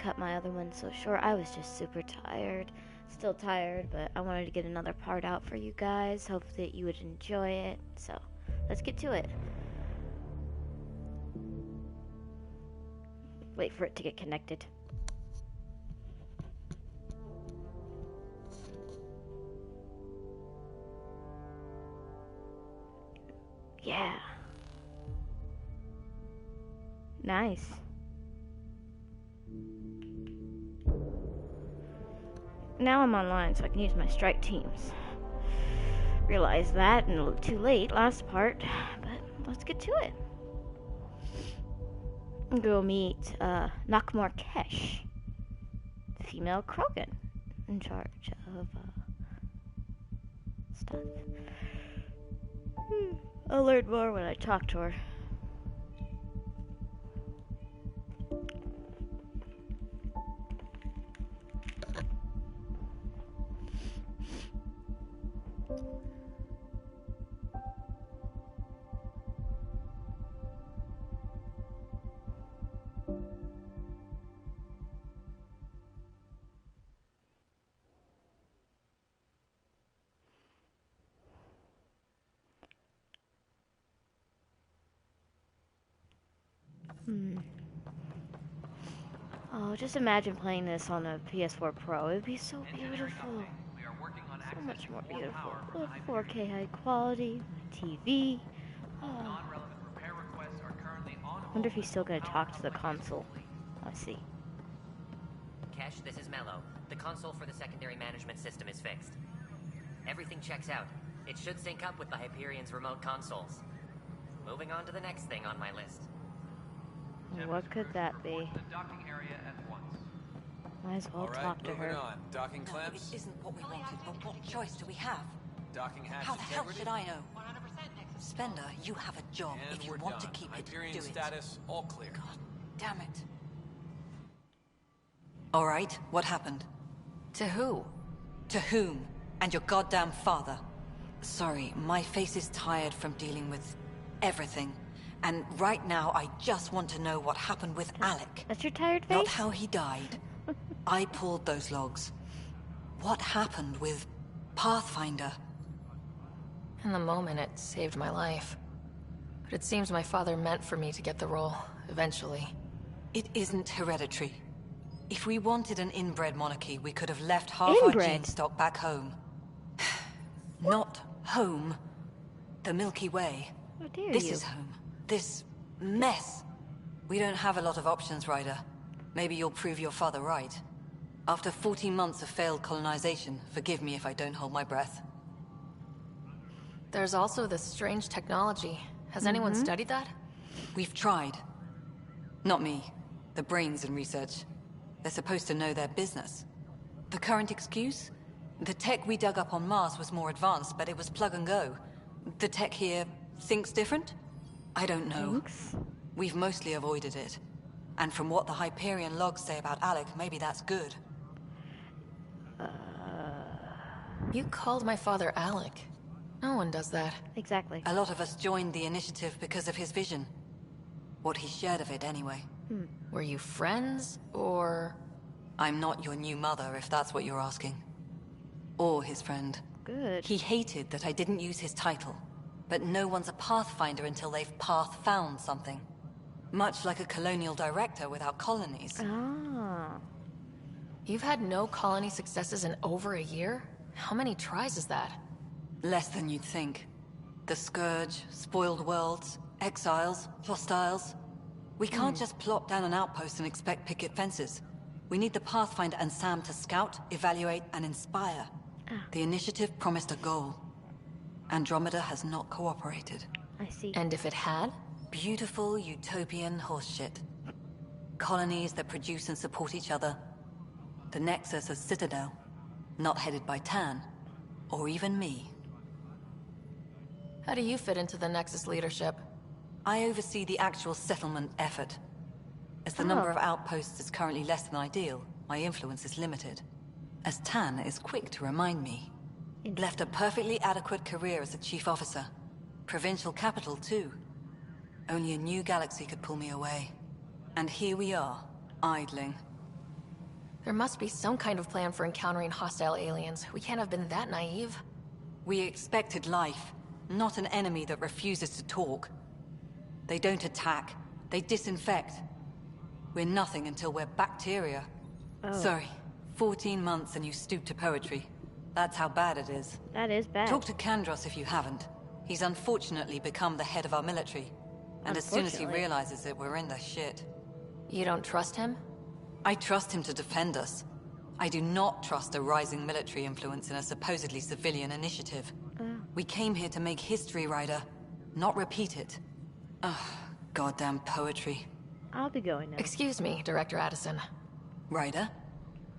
cut my other one so short. I was just super tired. Still tired, but I wanted to get another part out for you guys. Hope that you would enjoy it. So, let's get to it. Wait for it to get connected. Yeah. Nice. Now I'm online, so I can use my strike teams. Realized that, and a little too late last part, but let's get to it. Go meet Nakmor Kesh, female Krogan, in charge of stuff. I'll learn more when I talk to her. Oh, just imagine playing this on a PS4 Pro. It would be so beautiful. So much more beautiful. With 4K high quality, TV. Oh. Wonder if he's still gonna talk to the console. Let's see. Kesh, this is Mello. The console for the secondary management system is fixed. Everything checks out. It should sync up with the Hyperion's remote consoles. Moving on to the next thing on my list. What could that be? The docking area at once. Might as well talk to her. On. Docking clamps? It isn't what we wanted, but what choice do we have? Docking hatch How the hell integrity? should I know? Spender, you have a job. And if you we're want done. to keep it, Hyperion do it. status, all clear. God damn it. All right, what happened? To who? To whom? And your goddamn father. Sorry, my face is tired from dealing with everything. And right now, I just want to know what happened with Alec. That's your tired face? Not how he died. I pulled those logs. What happened with Pathfinder? In the moment, it saved my life. But it seems my father meant for me to get the role, eventually. It isn't hereditary. If we wanted an inbred monarchy, we could have left half our gene stock back home. Not home. The Milky Way. How dare This you? is home. This mess. We don't have a lot of options, Ryder. Maybe you'll prove your father right. After 14 months of failed colonization, forgive me if I don't hold my breath. There's also this strange technology. Has anyone studied that? We've tried. Not me. The brains in research. They're supposed to know their business. The current excuse? The tech we dug up on Mars was more advanced, but it was plug and go. The tech here thinks different? I don't know. Thanks. We've mostly avoided it. And from what the Hyperion logs say about Alec, maybe that's good. You called my father Alec. No one does that. Exactly. A lot of us joined the initiative because of his vision. What he shared of it, anyway. Were you friends, or...? I'm not your new mother, if that's what you're asking. Or his friend. Good. He hated that I didn't use his title. But no one's a Pathfinder until they've path-found something. Much like a colonial director without colonies. Ah. You've had no colony successes in over a year? How many tries is that? Less than you'd think. The Scourge, spoiled worlds, exiles, hostiles. We can't just plop down an outpost and expect picket fences. We need the Pathfinder and Sam to scout, evaluate, and inspire. The initiative promised a goal. Andromeda has not cooperated. I see. And if it had? Beautiful utopian horseshit. Colonies that produce and support each other. The Nexus as Citadel, not headed by Tan, or even me. How do you fit into the Nexus leadership? I oversee the actual settlement effort. As the number of outposts is currently less than ideal, my influence is limited. As Tan is quick to remind me. Left a perfectly adequate career as a chief officer. Provincial capital, too. Only a new galaxy could pull me away. And here we are, idling. There must be some kind of plan for encountering hostile aliens. We can't have been that naive. We expected life, not an enemy that refuses to talk. They don't attack, they disinfect. We're nothing until we're bacteria. Oh. Sorry, 14 months and you stoop to poetry. That's how bad it is. That is bad. Talk to Kandros if you haven't. He's unfortunately become the head of our military. And as soon as he realizes it, we're in the shit. You don't trust him? I trust him to defend us. I do not trust a rising military influence in a supposedly civilian initiative. We came here to make history, Ryder, not repeat it. Ugh, goddamn poetry. I'll be going now. Excuse me, Director Addison. Ryder?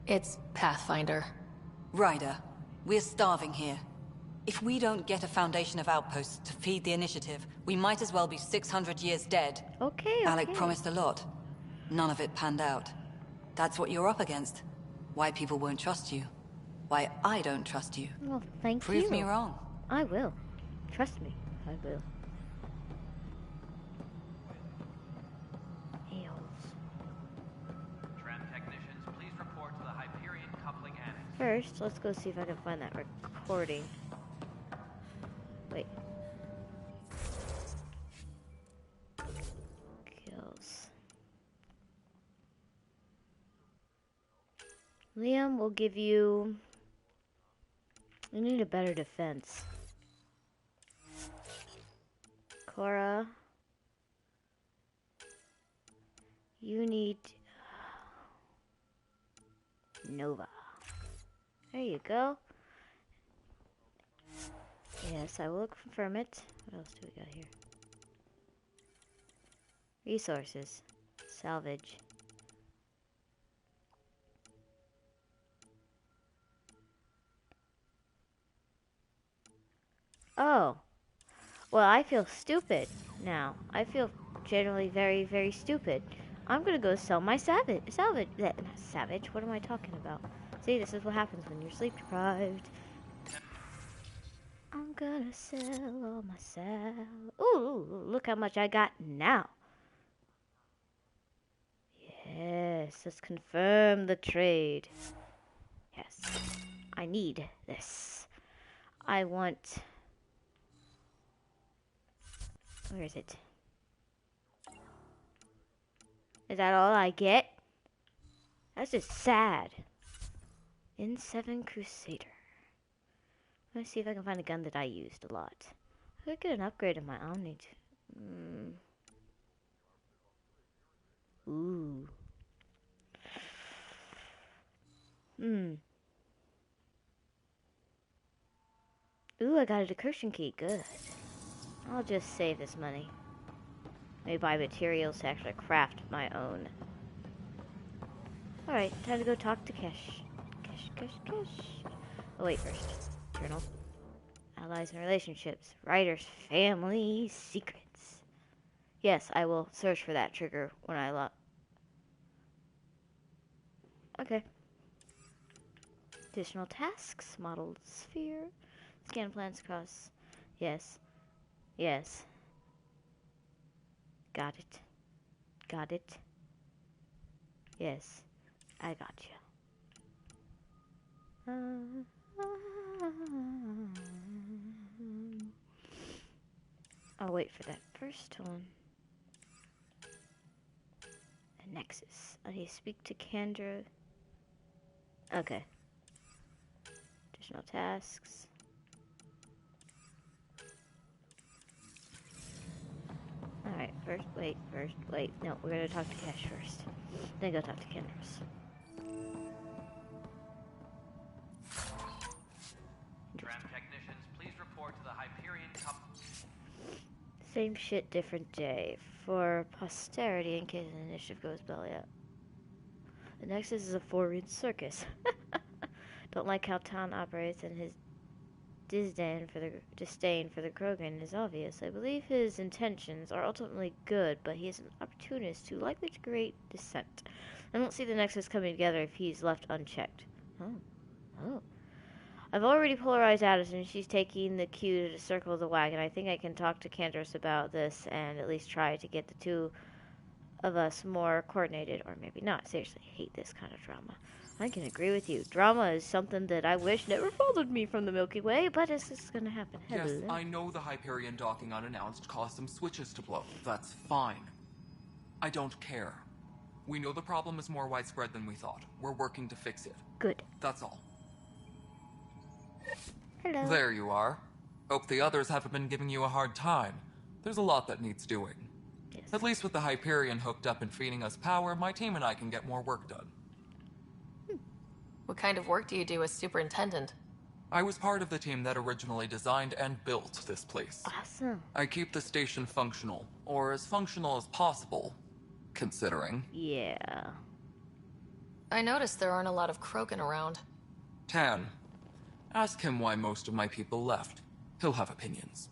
It's Pathfinder. Ryder, we're starving here. If we don't get a foundation of outposts to feed the initiative, we might as well be 600 years dead. Okay. Alec promised a lot. None of it panned out. That's what you're up against. Why people won't trust you. Why I don't trust you. Well, thank you. Prove me wrong. I will. Trust me, I will. A-holes. Tram technicians, please report to the Hyperion coupling annex. First, let's go see if I can find that recording. Wait. Kills. Liam will give you... You need a better defense. Cora. You need... Nova. There you go. Yes, I will confirm it. What else do we got here? Resources. Salvage. Oh. Well, I feel stupid now. I feel generally very, very stupid. I'm gonna go sell my salvage. Savage? What am I talking about? See, this is what happens when you're sleep deprived. I'm gonna sell all my Ooh, look how much I got now. Yes, let's confirm the trade. Yes, I need this. I want... Where is it? Is that all I get? That's just sad. N7 Crusader. Let's see if I can find a gun that I used a lot. I could get an upgrade of my Omni. Ooh. Ooh, I got a decursion key. Good. I'll just save this money. Maybe buy materials to actually craft my own. Alright, time to go talk to Kesh. Kesh. Oh, wait, first. Journal. Allies and relationships. Writer's family secrets. Yes, I will search for that trigger when I lock. Okay. Additional tasks. Modeled sphere. Scan plans across. Yes. Yes. Got it. Yes. I got you. I'll wait for that first one. A Nexus. I need to speak to Kendra. Okay. Additional tasks. Alright, first, wait. No, we're gonna talk to Cash first. Then go talk to Kendris. Tram technicians, please report to the Hyperion Same shit, different day. For posterity, in case an initiative goes belly up. The Nexus is a foreign circus. Don't like how Town operates, and his disdain for the Krogan is obvious. I believe his intentions are ultimately good, but he is an opportunist who likely to create dissent. I don't see the Nexus coming together if he's left unchecked. Oh. I've already polarized Addison. She's taking the cue to circle the wagon. I think I can talk to Candace about this and at least try to get the two of us more coordinated, or maybe not. Seriously, I hate this kind of drama. I can agree with you. Drama is something that I wish never followed me from the Milky Way, but it's just gonna happen. Yes, Hello. I know the Hyperion docking unannounced caused some switches to blow. That's fine. I don't care. We know the problem is more widespread than we thought. We're working to fix it. Good. That's all. Hello. There you are. Hope the others haven't been giving you a hard time. There's a lot that needs doing. Yes. At least with the Hyperion hooked up and feeding us power, my team and I can get more work done. What kind of work do you do as superintendent? I was part of the team that originally designed and built this place. Awesome. I keep the station functional, or as functional as possible, considering. Yeah. I noticed there aren't a lot of Krogan around. Tan, ask him why most of my people left. He'll have opinions.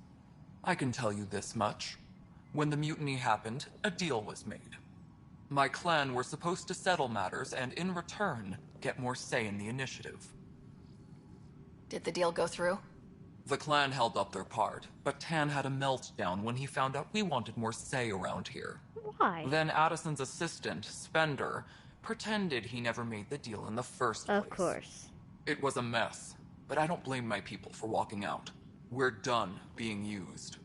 I can tell you this much. When the mutiny happened, a deal was made. My clan were supposed to settle matters and, in return, get more say in the initiative. Did the deal go through? The clan held up their part, but Tan had a meltdown when he found out we wanted more say around here. Why? Then Addison's assistant, Spender, pretended he never made the deal in the first place. Of course. It was a mess, but I don't blame my people for walking out. We're done being used.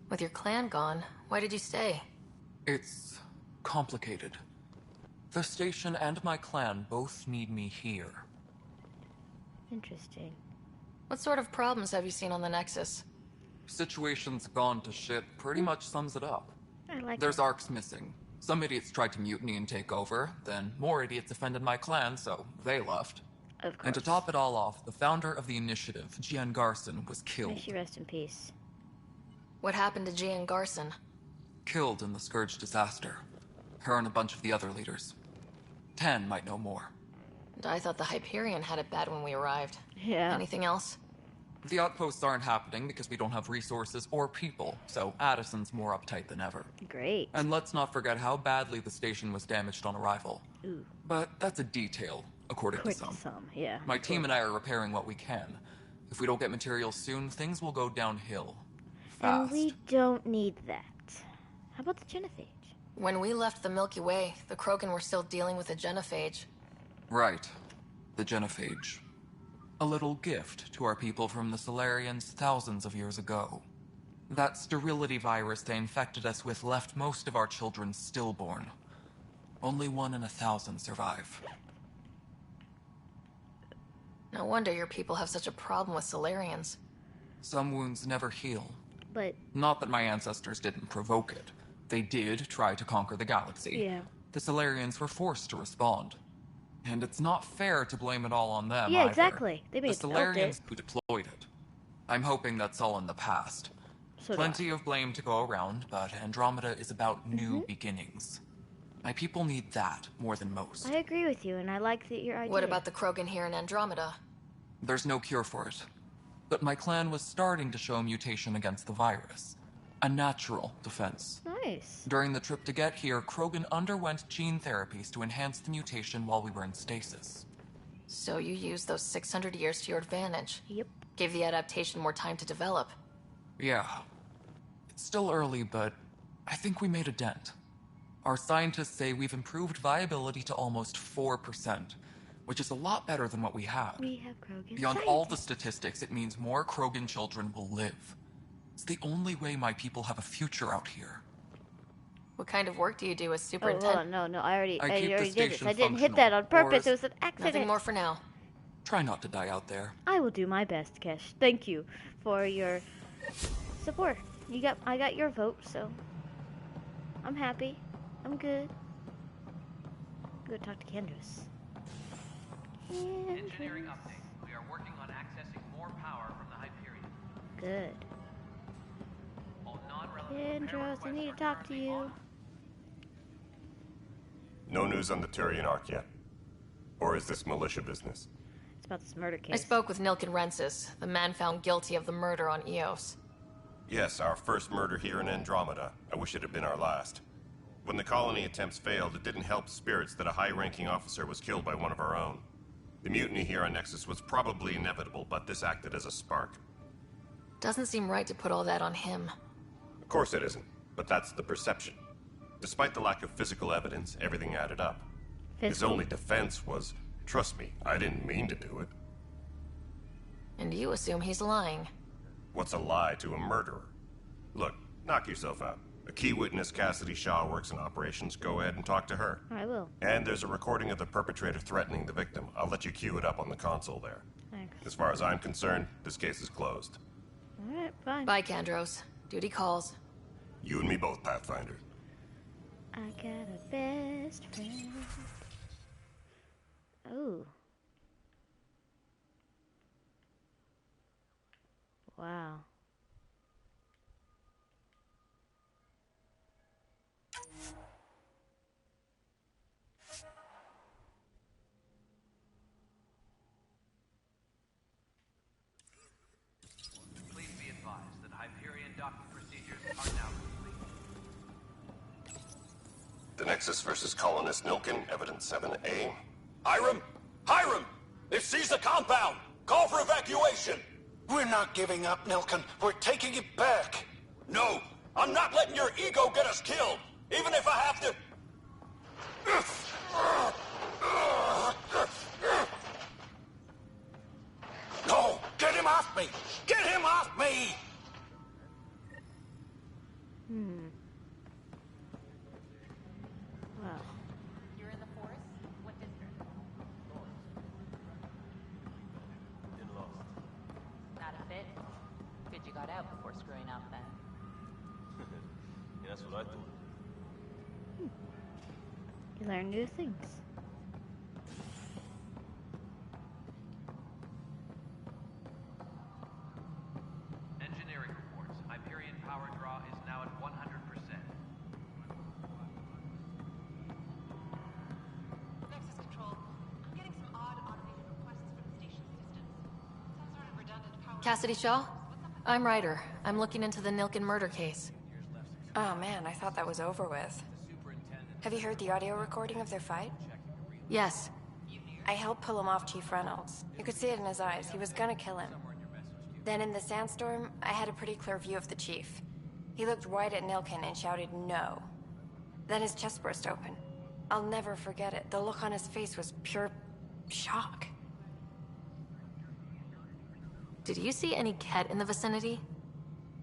With your clan gone, why did you stay? It's complicated. The station and my clan both need me here. Interesting. What sort of problems have you seen on the Nexus? Situation's gone to shit pretty much sums it up. I like There's it. arcs missing. Some idiots tried to mutiny and take over, then more idiots offended my clan, so they left. Of course. And to top it all off, the founder of the initiative, Gian Garson, was killed. May she rest in peace. What happened to Gian Garson? Killed in the Scourge disaster. Her and a bunch of the other leaders. Tan might know more. And I thought the Hyperion had it bad when we arrived. Yeah. Anything else? The outposts aren't happening because we don't have resources or people, so Addison's more uptight than ever. Great. And let's not forget how badly the station was damaged on arrival. Ooh. But that's a detail, according to some. Yeah. My team and I are repairing what we can. If we don't get materials soon, things will go downhill. And Fast. we don't need that. How about the genophage? When we left the Milky Way, the Krogan were still dealing with the genophage. Right. The genophage. A little gift to our people from the Solarians thousands of years ago. That sterility virus they infected us with left most of our children stillborn. Only 1 in 1,000 survive. No wonder your people have such a problem with Solarians. Some wounds never heal. But Not that my ancestors didn't provoke it. They did try to conquer the galaxy. yeah. The Solarians were forced to respond. And it's not fair to blame it all on them Yeah, either. exactly. They The made felt Solarians it. who deployed it. I'm hoping that's all in the past. So do Plenty of blame to go around, but Andromeda is about new beginnings. My people need that more than most. I agree with you, and I like your idea. What about the Krogan here in Andromeda? There's no cure for it. But my clan was starting to show mutation against the virus. A natural defense. Nice. During the trip to get here, Krogan underwent gene therapies to enhance the mutation while we were in stasis. So you used those 600 years to your advantage. Yep. Gave the adaptation more time to develop. Yeah. It's still early, but I think we made a dent. Our scientists say we've improved viability to almost 4%, which is a lot better than what we had. We have Krogan. Beyond all the statistics, it means more Krogan children will live. It's the only way my people have a future out here. What kind of work do you do as Oh, hold superintendent? on. No, I already I keep the did this. station I didn't hit that on functional, purpose. or It was an accident. Nothing more for now. Try not to die out there. I will do my best, Kesh. Thank you for your support. I got your vote, so I'm happy. I'm good. Go talk to Kendris. Engineering update. We are working on accessing more power from the Hyperion. Good. All non-relevant repair Kendris, I requests need are to talk to currently you. on. No news on the Turian Arc yet? Or is this militia business? It's about this murder case. I spoke with Nilken Rensis, the man found guilty of the murder on Eos. Yes, our first murder here in Andromeda. I wish it had been our last. When the colony attempts failed, it didn't help spirits that a high-ranking officer was killed by one of our own. The mutiny here on Nexus was probably inevitable, but this acted as a spark. Doesn't seem right to put all that on him. Of course it isn't, but that's the perception. Despite the lack of physical evidence, everything added up. His Physical. only defense was, trust me, I didn't mean to do it. And you assume he's lying. What's a lie to a murderer? Look, knock yourself out. A key witness, Cassidy Shaw, works in operations. Go ahead and talk to her. I will. And there's a recording of the perpetrator threatening the victim. I'll let you cue it up on the console there. Thanks. As far as I'm concerned, this case is closed. Alright, fine. Bye, Kandros. Duty calls. You and me both, Pathfinder. I got a best friend. Oh. Wow. Please be advised that Hyperion docking procedures are now complete. The Nexus versus Colonist Nilkin, Evidence 7A. Hiram! Hiram! They've seized the compound! Call for evacuation! We're not giving up, Nilkin. We're taking it back. No! I'm not letting your ego get us killed! Even if I have to... No! Get him off me! Get him off me! Wow. You're in the forest? What district? Not a fit? Good you got out before screwing up then. Yeah, that's what I thought. You learn new things. Engineering reports. Hyperion power draw is now at 100%. Nexus Control, I'm getting some odd automated requests from the station systems. Some sort of redundant power... Cassidy Shaw? I'm Ryder. I'm looking into the Nilkin murder case. Oh man, I thought that was over with. Have you heard the audio recording of their fight? Yes. I helped pull him off Chief Reynolds. You could see it in his eyes. He was gonna kill him. Then in the sandstorm, I had a pretty clear view of the Chief. He looked right at Nilkin and shouted no. Then his chest burst open. I'll never forget it. The look on his face was pure shock. Did you see any Ket in the vicinity?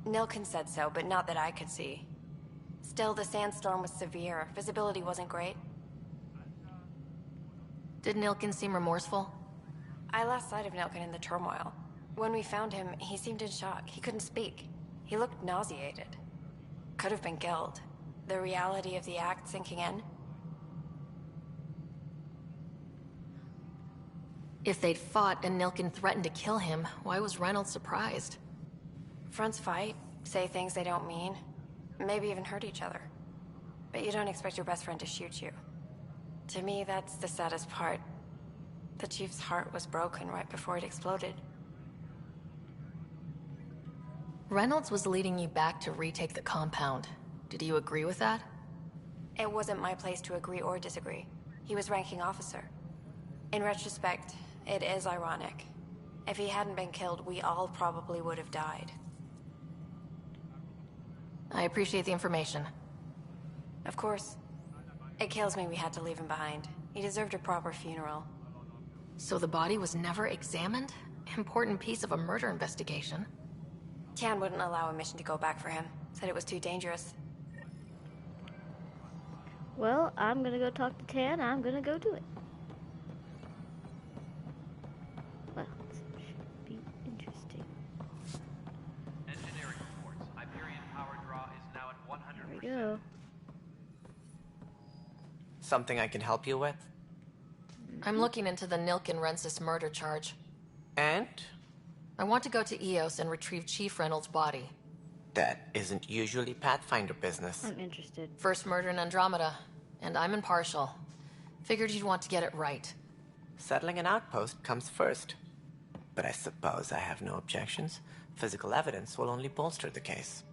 Nilkin said so, but not that I could see. Still, the sandstorm was severe. Visibility wasn't great. Did Nilkin seem remorseful? I lost sight of Nilkin in the turmoil. When we found him, he seemed in shock. He couldn't speak. He looked nauseated. Could have been guilt. The reality of the act sinking in. If they'd fought and Nilkin threatened to kill him, why was Reynolds surprised? Fronts fight, say things they don't mean, maybe even hurt each other. But you don't expect your best friend to shoot you. To me, that's the saddest part. The Chief's heart was broken right before it exploded. Reynolds was leading you back to retake the compound. Did you agree with that? It wasn't my place to agree or disagree. He was ranking officer. In retrospect, it is ironic. If he hadn't been killed, we all probably would have died. I appreciate the information. Of course. It kills me we had to leave him behind. He deserved a proper funeral. So the body was never examined? Important piece of a murder investigation. Tian wouldn't allow a mission to go back for him. Said it was too dangerous. Well, I'm gonna go talk to Tan. I'm gonna go do it. Well, this should be interesting. Engineering reports. Hyperion power draw is now at 100%. There we go. Something I can help you with? I'm looking into the Nilkin-Rensis murder charge. And? I want to go to EOS and retrieve Chief Reynolds' body. That isn't usually Pathfinder business. I'm interested. First murder in Andromeda, and I'm impartial. Figured you'd want to get it right. Settling an outpost comes first. But I suppose I have no objections. Physical evidence will only bolster the case.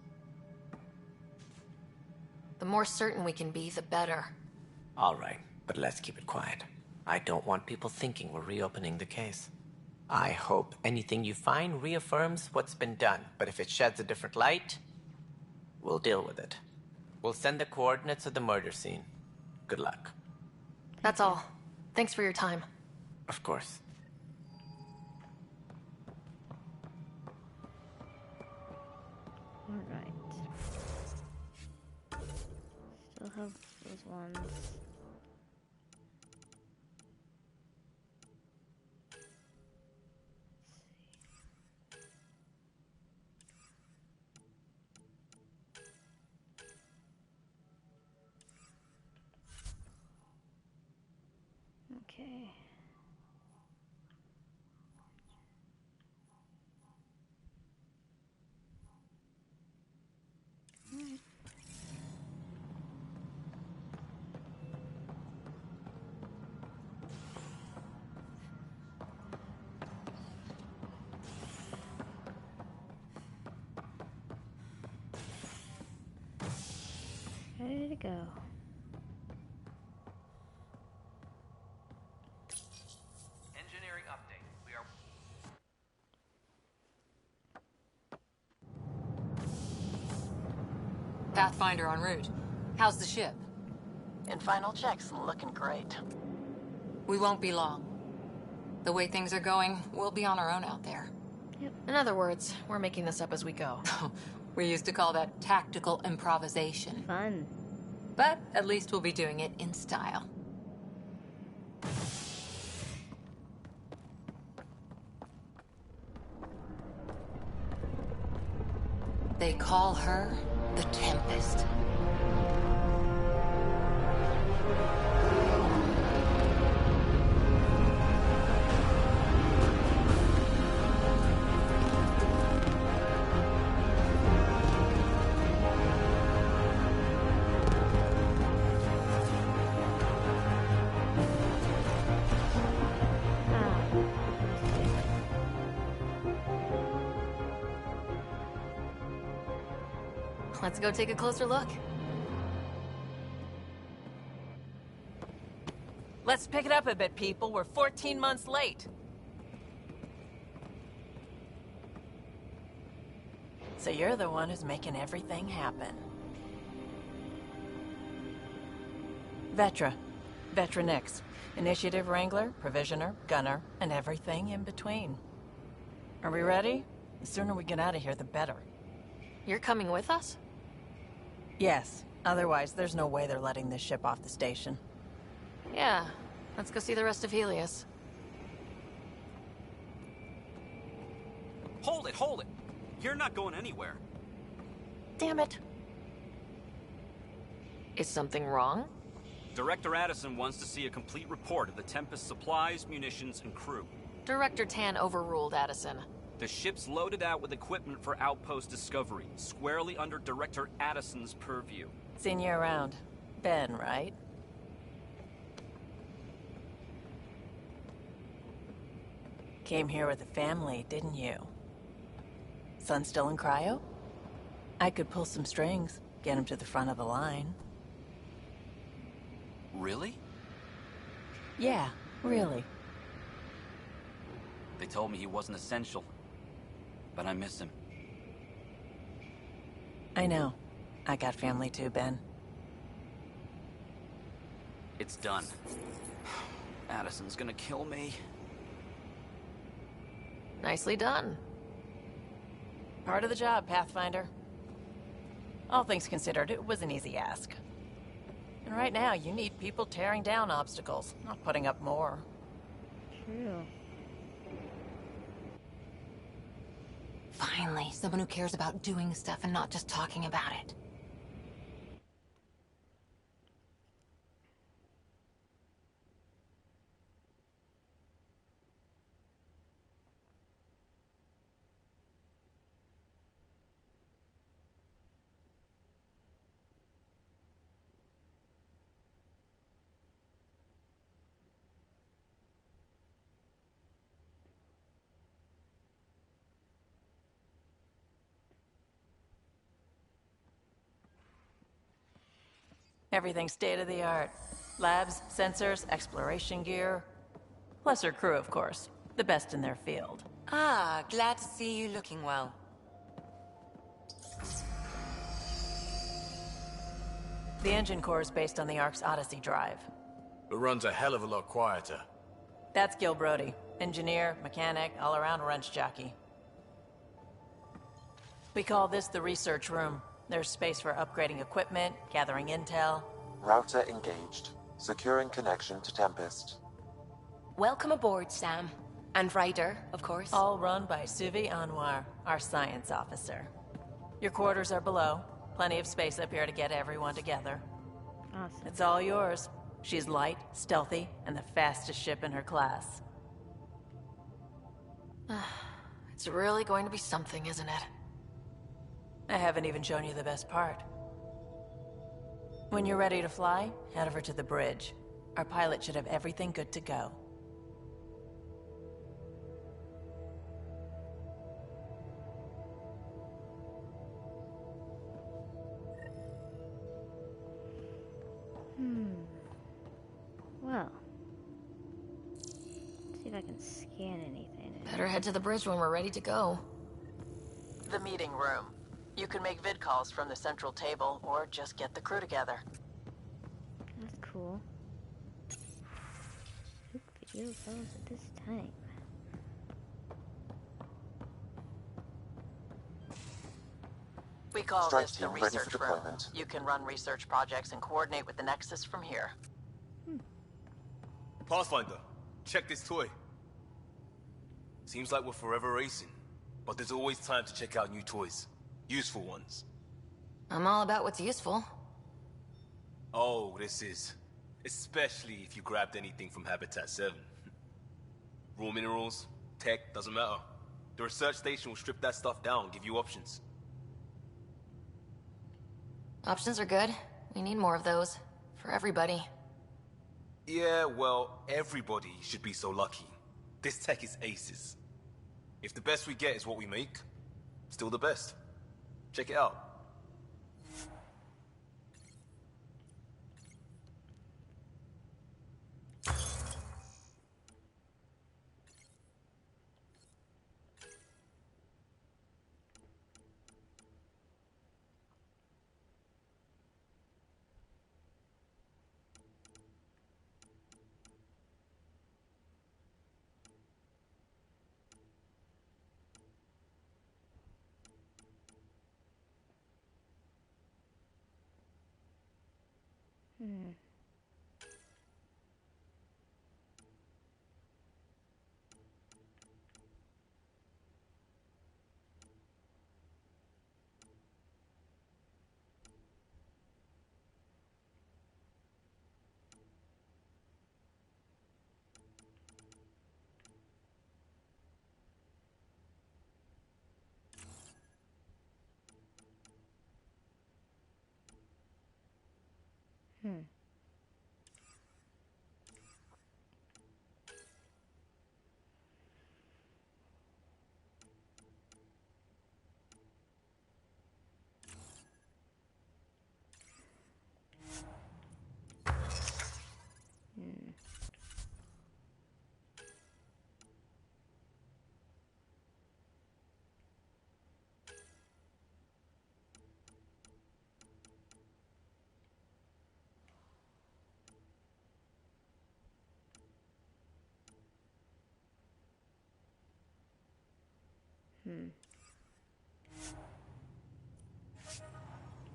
The more certain we can be, the better. All right, but let's keep it quiet. I don't want people thinking we're reopening the case. I hope anything you find reaffirms what's been done, but if it sheds a different light, we'll deal with it. We'll send the coordinates of the murder scene. Good luck. That's all. Thanks for your time. Of course. Alright. Still have those ones. Okay. Alright. Ready to go. Engineering update. We are... Pathfinder en route. How's the ship? In final checks, looking great. We won't be long. The way things are going, we'll be on our own out there. Yep. In other words, we're making this up as we go. We used to call that tactical improvisation. Fun. But at least we'll be doing it in style. They call her the Tempest. Let's go take a closer look. Let's pick it up a bit, people. We're 14 months late. So you're the one who's making everything happen. Vetra. Vetra Nix. Initiative Wrangler, Provisioner, Gunner, and everything in between. Are we ready? The sooner we get out of here, the better. You're coming with us? Yes. Otherwise, there's no way they're letting this ship off the station. Yeah. Let's go see the rest of Helios. Hold it, hold it. You're not going anywhere. Damn it. Is something wrong? Director Addison wants to see a complete report of the Tempest's supplies, munitions, and crew. Director Tan overruled Addison. The ship's loaded out with equipment for outpost discovery, squarely under Director Addison's purview. Seen you around. Ben, right? Came here with a family, didn't you? Son still in cryo? I could pull some strings, get him to the front of the line. Really? Yeah, really. They told me he wasn't essential, but I miss him. I know. I got family too, Ben. It's done. Addison's gonna kill me. Nicely done. Part of the job, Pathfinder. All things considered, it was an easy ask. And right now, you need people tearing down obstacles, not putting up more. True. Finally, someone who cares about doing stuff and not just talking about it. Everything's state-of-the-art. Labs, sensors, exploration gear. Plus her crew, of course. The best in their field. Ah, glad to see you looking well. The engine core is based on the Ark's Odyssey drive. It runs a hell of a lot quieter. That's Gil Brody. Engineer, mechanic, all-around wrench jockey. We call this the research room. There's space for upgrading equipment, gathering intel. Router engaged. Securing connection to Tempest. Welcome aboard, Sam. And Ryder, of course. All run by Suvi Anwar, our science officer. Your quarters are below. Plenty of space up here to get everyone together. Awesome. It's all yours. She's light, stealthy, and the fastest ship in her class. It's really going to be something, isn't it? I haven't even shown you the best part. When you're ready to fly, head over to the bridge. Our pilot should have everything good to go. Well. Let's see if I can scan anything. Better head to the bridge when we're ready to go. The meeting room. You can make vid calls from the central table, or just get the crew together. That's cool. Look, video calls at this time. We call Strike this the team ready for research room. deployment. You can run research projects and coordinate with the Nexus from here. Pathfinder, check this toy. Seems like we're forever racing, but there's always time to check out new toys. Useful ones. I'm all about what's useful. Oh, this is. Especially if you grabbed anything from Habitat 7. Raw minerals, tech, doesn't matter. The research station will strip that stuff down, give you options. Options are good. We need more of those. For everybody. Yeah, well, everybody should be so lucky. This tech is aces. If the best we get is what we make, still the best. Check it out.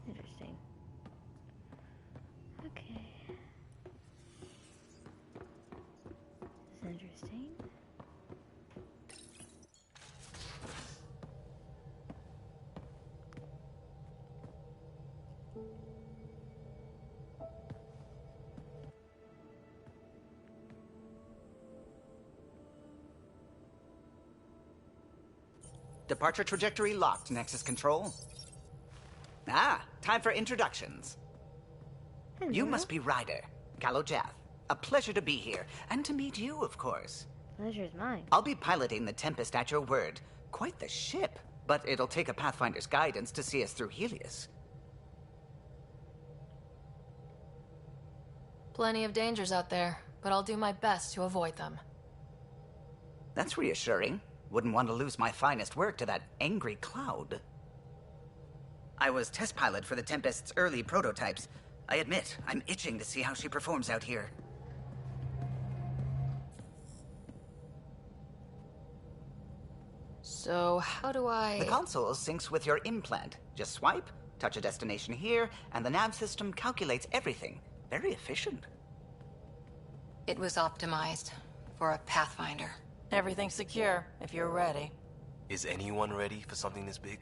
Interesting. Okay. This is interesting. Departure trajectory locked, Nexus Control. Ah, time for introductions. Hello. You must be Ryder, Kalojath. A pleasure to be here, and to meet you, of course. Pleasure's mine. I'll be piloting the Tempest at your word. Quite the ship, but it'll take a Pathfinder's guidance to see us through Helios. Plenty of dangers out there, but I'll do my best to avoid them. That's reassuring. Wouldn't want to lose my finest work to that angry cloud. I was test pilot for the Tempest's early prototypes. I admit, I'm itching to see how she performs out here. So, how do I... The console syncs with your implant. Just swipe, touch a destination here, and the nav system calculates everything. Very efficient. It was optimized for a Pathfinder. Everything's secure, if you're ready. Is anyone ready for something this big?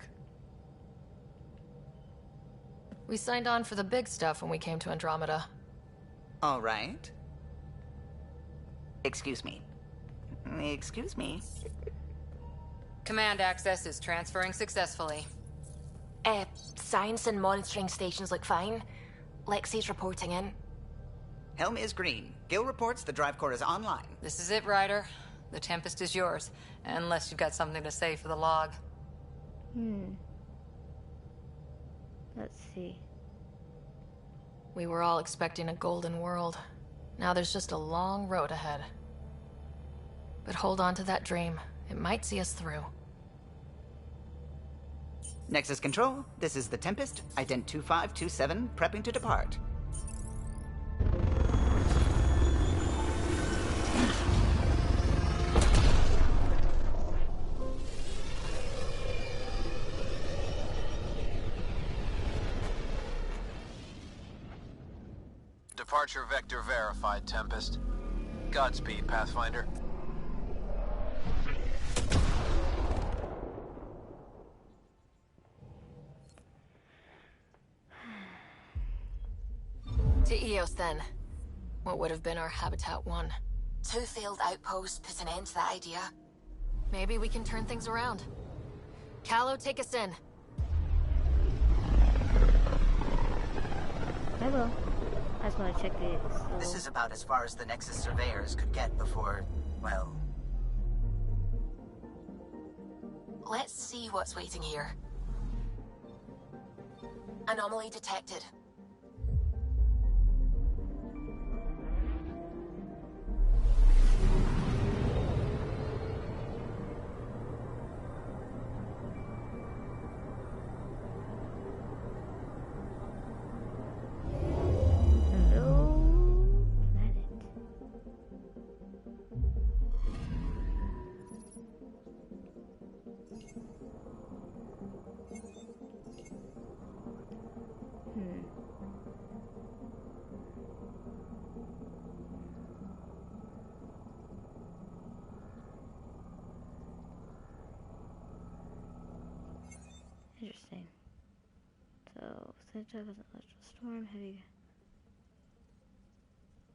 We signed on for the big stuff when we came to Andromeda. All right. Excuse me. Excuse me. Command access is transferring successfully. Science and monitoring stations look fine. Lexi's reporting in. Helm is green. Gil reports the drive core is online. This is it, Ryder. The Tempest is yours, unless you've got something to say for the log. Let's see. We were all expecting a golden world. Now there's just a long road ahead. But hold on to that dream. It might see us through. Nexus Control, this is the Tempest, Ident 2527, prepping to depart. Departure vector verified, Tempest. Godspeed, Pathfinder. To Eos, then. What would have been our Habitat 1? 2 failed outposts put an end to that idea. Maybe we can turn things around. Callow, take us in. I will. I just want to check these. This is about as far as the Nexus surveyors could get before, well... Let's see what's waiting here. Anomaly detected. Interesting. So, same type of electrical storm, heavy.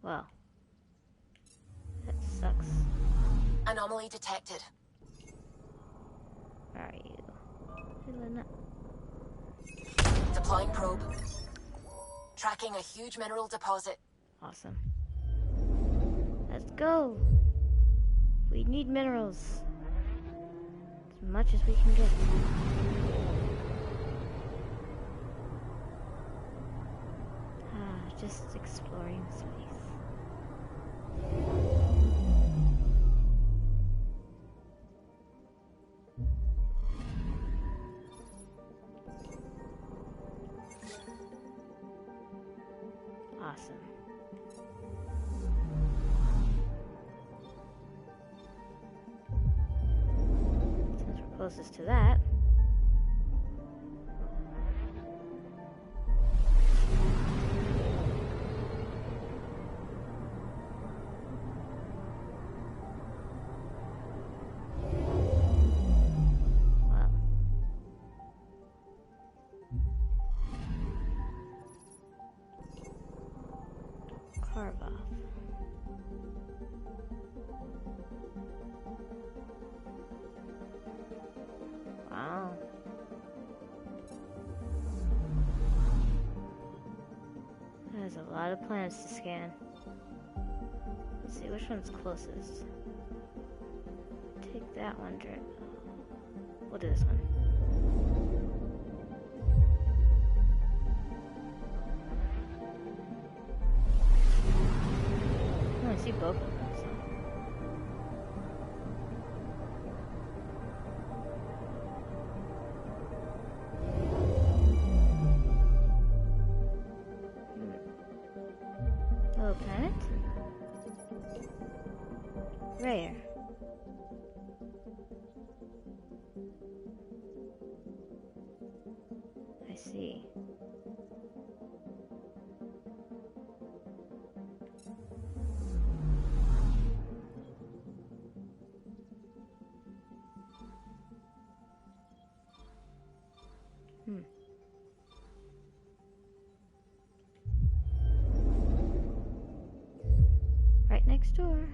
Wow. That sucks. Anomaly detected. Where are you? Helena. Deploying probe. Tracking a huge mineral deposit. Awesome. Let's go. We need minerals. As much as we can get. Just exploring space. Awesome. Since we're closest to that. Wow. There's a lot of planets to scan. Let's see, which one's closest? Take that one, we'll do this one. Oh, I see both of them. So. rare. I see. Right next door.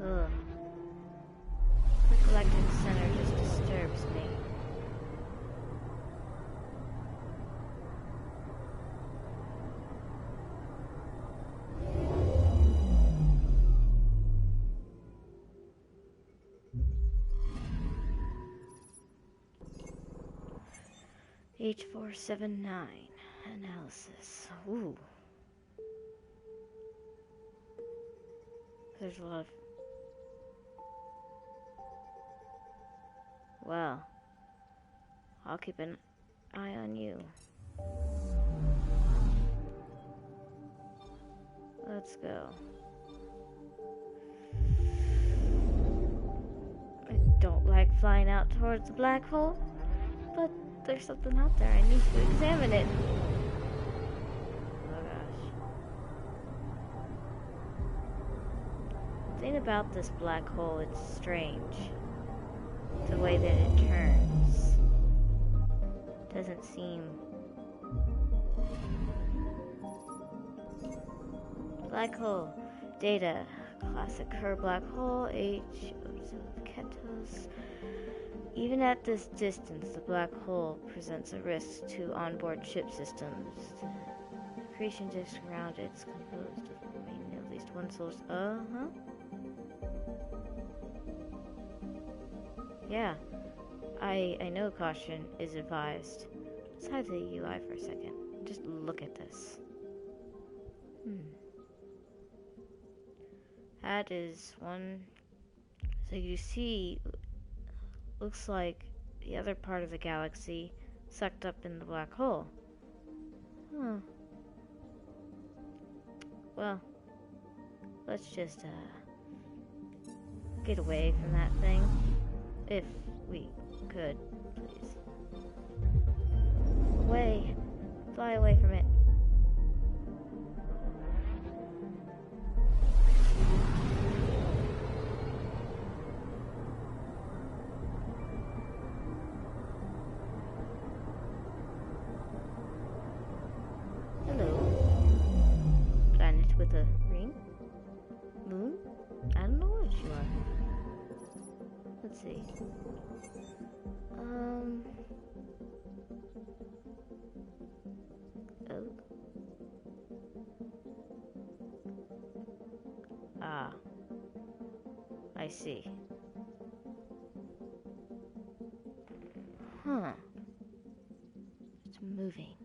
Ugh. The collecting center just disturbs me. H479 analysis. Ooh. There's a lot of... Well, I'll keep an eye on you. Let's go. I don't like flying out towards the black hole, but there's something out there. I need to examine it. Oh gosh. The thing about this black hole, it's strange. The way that it turns doesn't seem... Black hole data. Classic Kerr black hole. Ketos. Even at this distance, the black hole presents a risk to onboard ship systems. The accretion disk around it is composed of mainly at least one source. Yeah, I know caution is advised. Let's hide the UI for a second. Just look at this. That is one... So you see, looks like the other part of the galaxy sucked up in the black hole. Huh. Well, let's just, get away from that thing. If we could, please. Away. Fly away from it. Hello. Planet with a ring? Moon? I don't know what you are. Let's see. Oh. Ah. I see. Huh. It's moving.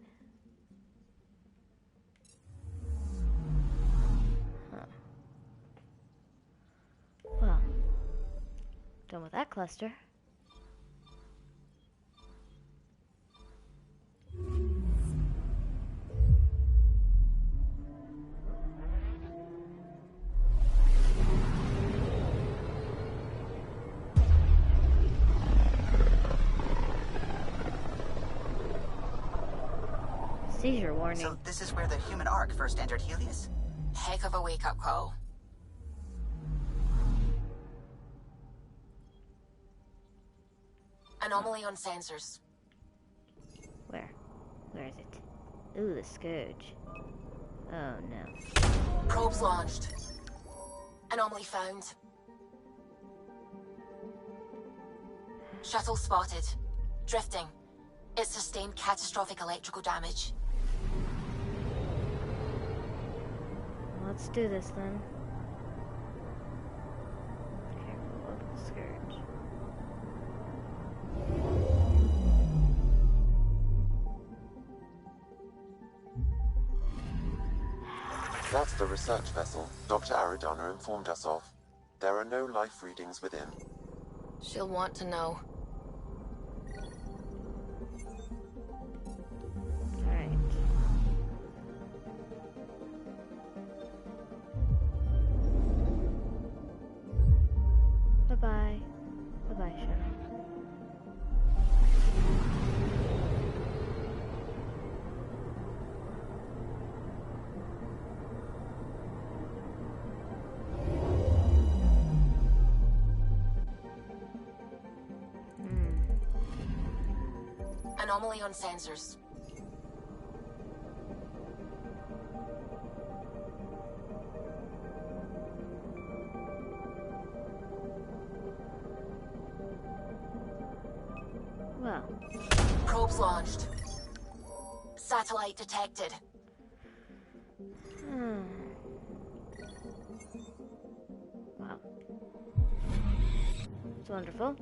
Huh. Well, done with that cluster. Seizure warning. So this is where the human ark first entered Helios? Heck of a wake-up call. Anomaly on sensors. Where? Where is it? Ooh, the Scourge. Oh no. Probes launched. Anomaly found. Shuttle spotted. Drifting. It sustained catastrophic electrical damage. Let's do this then. Careful of the Scourge. That's the research vessel Dr. Aridana informed us of. There are no life readings within. She'll want to know. Alright. Bye-bye. Bye-bye, Shadow. Anomaly on sensors. Well. Probes launched. Satellite detected. Wow. It's wonderful.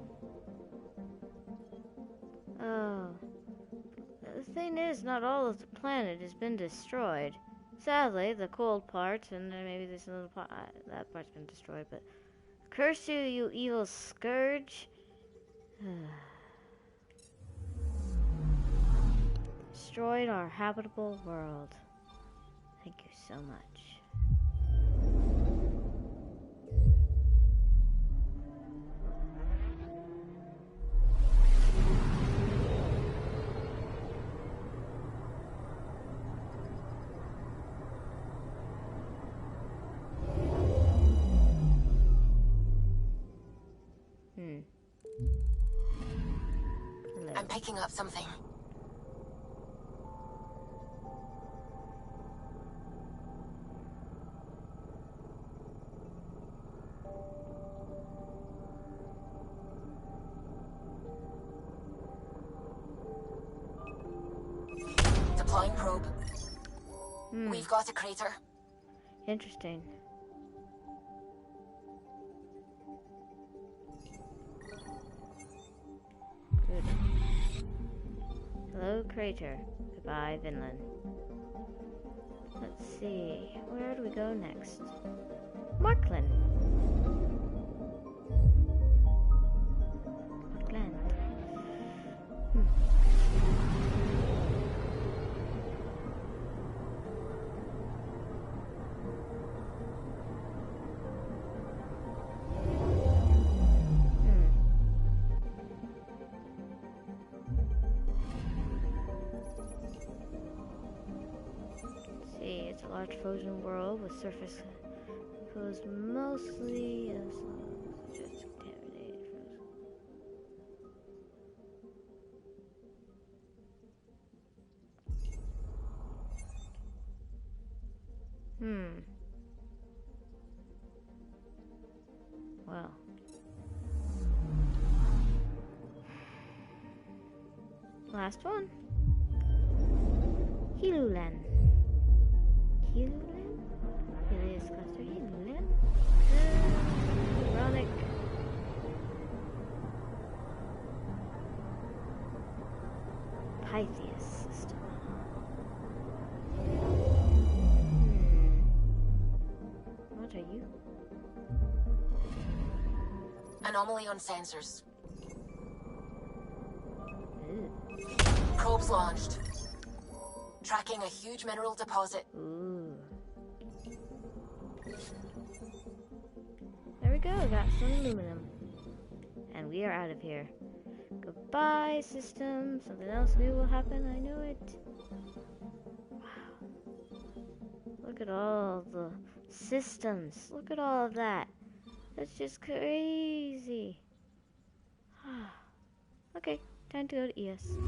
Oh. The thing is, not all of the planet has been destroyed. Sadly, the cold part, and then maybe there's another part, that part's been destroyed, but... Curse you, you evil scourge. Destroyed our habitable world. Thank you so much. I'm picking up something. Deploying probe. We've got a crater. Interesting. Good. Hello, crater. Goodbye, Vinland. Let's see. Where do we go next? Markland. Markland. It's a large frozen world with surface composed mostly of just contaminated frozen. Well. Last one. Hilulan. Hilulan? Helios cluster Hilulan? Ironic. Pythias system. What are you? Anomaly on sensors. Ew. Probes launched. Tracking a huge mineral deposit. Ooh. There we go, got some aluminum. And we are out of here. Goodbye, system. Something else new will happen, I know it. Wow. Look at all the systems. Look at all of that. That's just crazy. Okay, time to go to ES.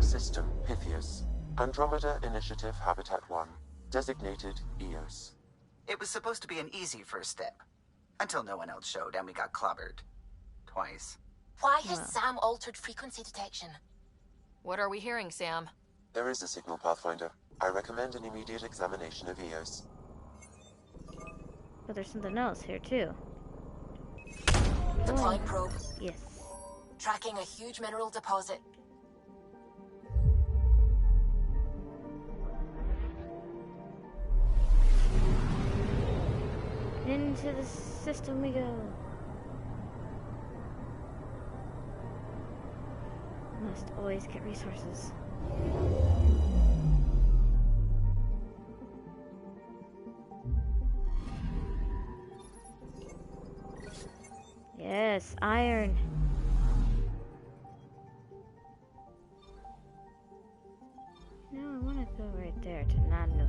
System Pythias. Andromeda Initiative Habitat 1. Designated EOS. It was supposed to be an easy first step. Until no one else showed and we got clobbered. Twice. Why has Sam altered frequency detection? What are we hearing, Sam? There is a signal, Pathfinder. I recommend an immediate examination of EOS. But there's something else here, too. Deploying probe. Yes. Tracking a huge mineral deposit. Into the system we go. Must always get resources. Yes, iron. No, I want to go right there to Nano.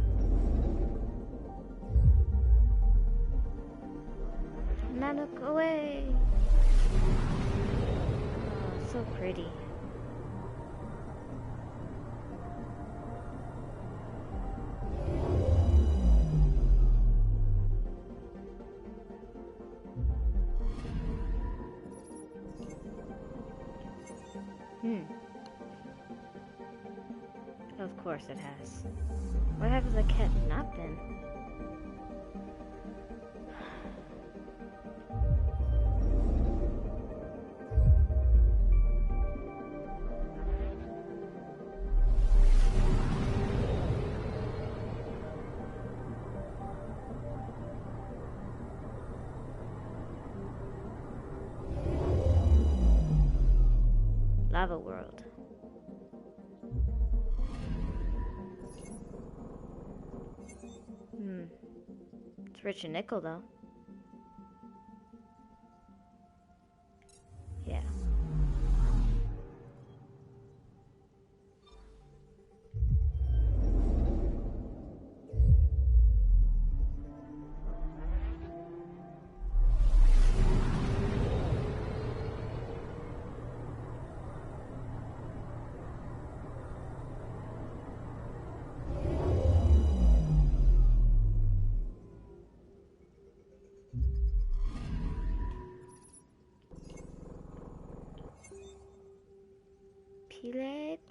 Nanook away! Oh, so pretty. Of course it has. Where have the cat not been? Lava world. It's rich in nickel, though. Yeah.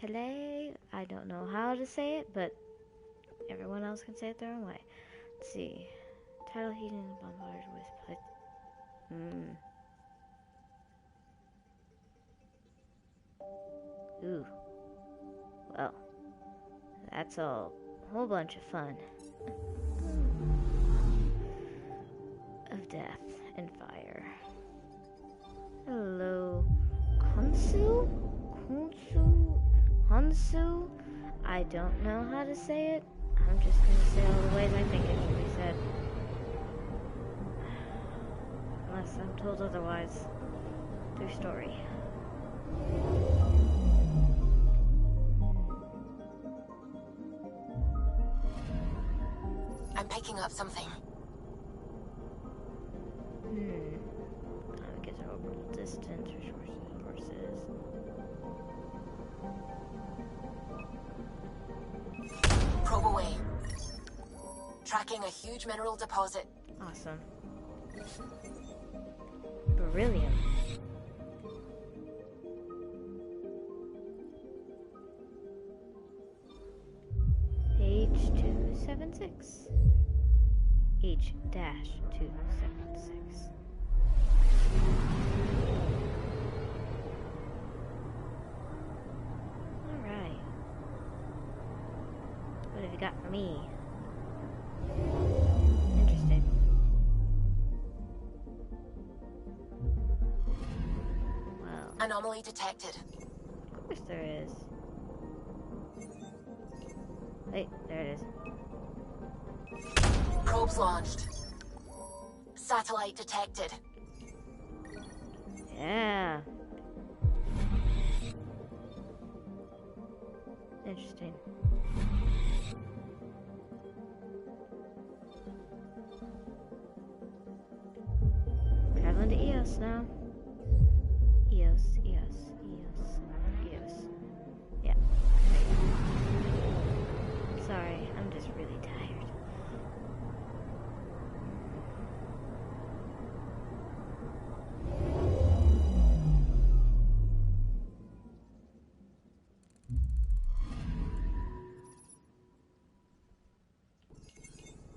Pele, I don't know how to say it, but everyone else can say it their own way. Let's see. Tidal heating bombarded with Ooh. Well, that's a whole bunch of fun. Of death and fire. Hello. Konsu? Hansu? I don't know how to say it. I'm just gonna say all the ways I think it should be said. Unless I'm told otherwise through story. I'm picking up something. Navigate over distance, resources. Probe away. Tracking a huge mineral deposit. Awesome. Beryllium. H276. H-276. Alright. What have you got for me? Interesting. Well. Anomaly detected. Of course there is. Wait, there it is. Probes launched. Satellite detected. Yeah. Interesting. Traveling to EOS now. EOS. Yeah. Right. Sorry, I'm just really tired.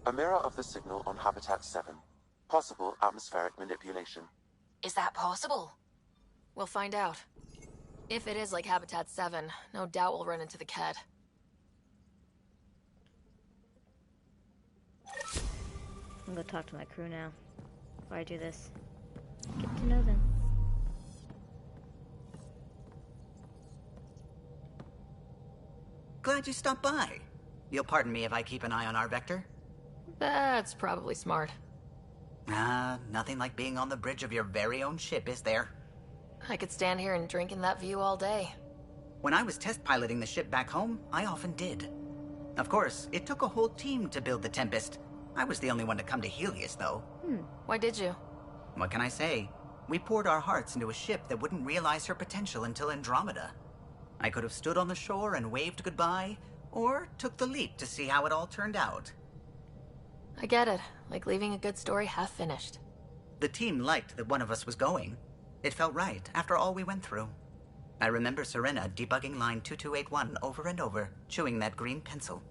A mirror of the signal on Habitat 7. Possible atmospheric manipulation. Is that possible? We'll find out. If it is like Habitat 7, no doubt we'll run into the Ked. I'm gonna talk to my crew now. before I do this. Get to know them. Glad you stopped by. You'll pardon me if I keep an eye on our vector? That's probably smart. Nothing like being on the bridge of your very own ship, is there? I could stand here and drink in that view all day. When I was test piloting the ship back home, I often did. Of course, it took a whole team to build the Tempest. I was the only one to come to Helios, though. Why did you? What can I say? We poured our hearts into a ship that wouldn't realize her potential until Andromeda. I could have stood on the shore and waved goodbye, or took the leap to see how it all turned out. I get it. Like leaving a good story half finished. The team liked that one of us was going. It felt right after all we went through. I remember Serena debugging line 2281 over and over, chewing that green pencil.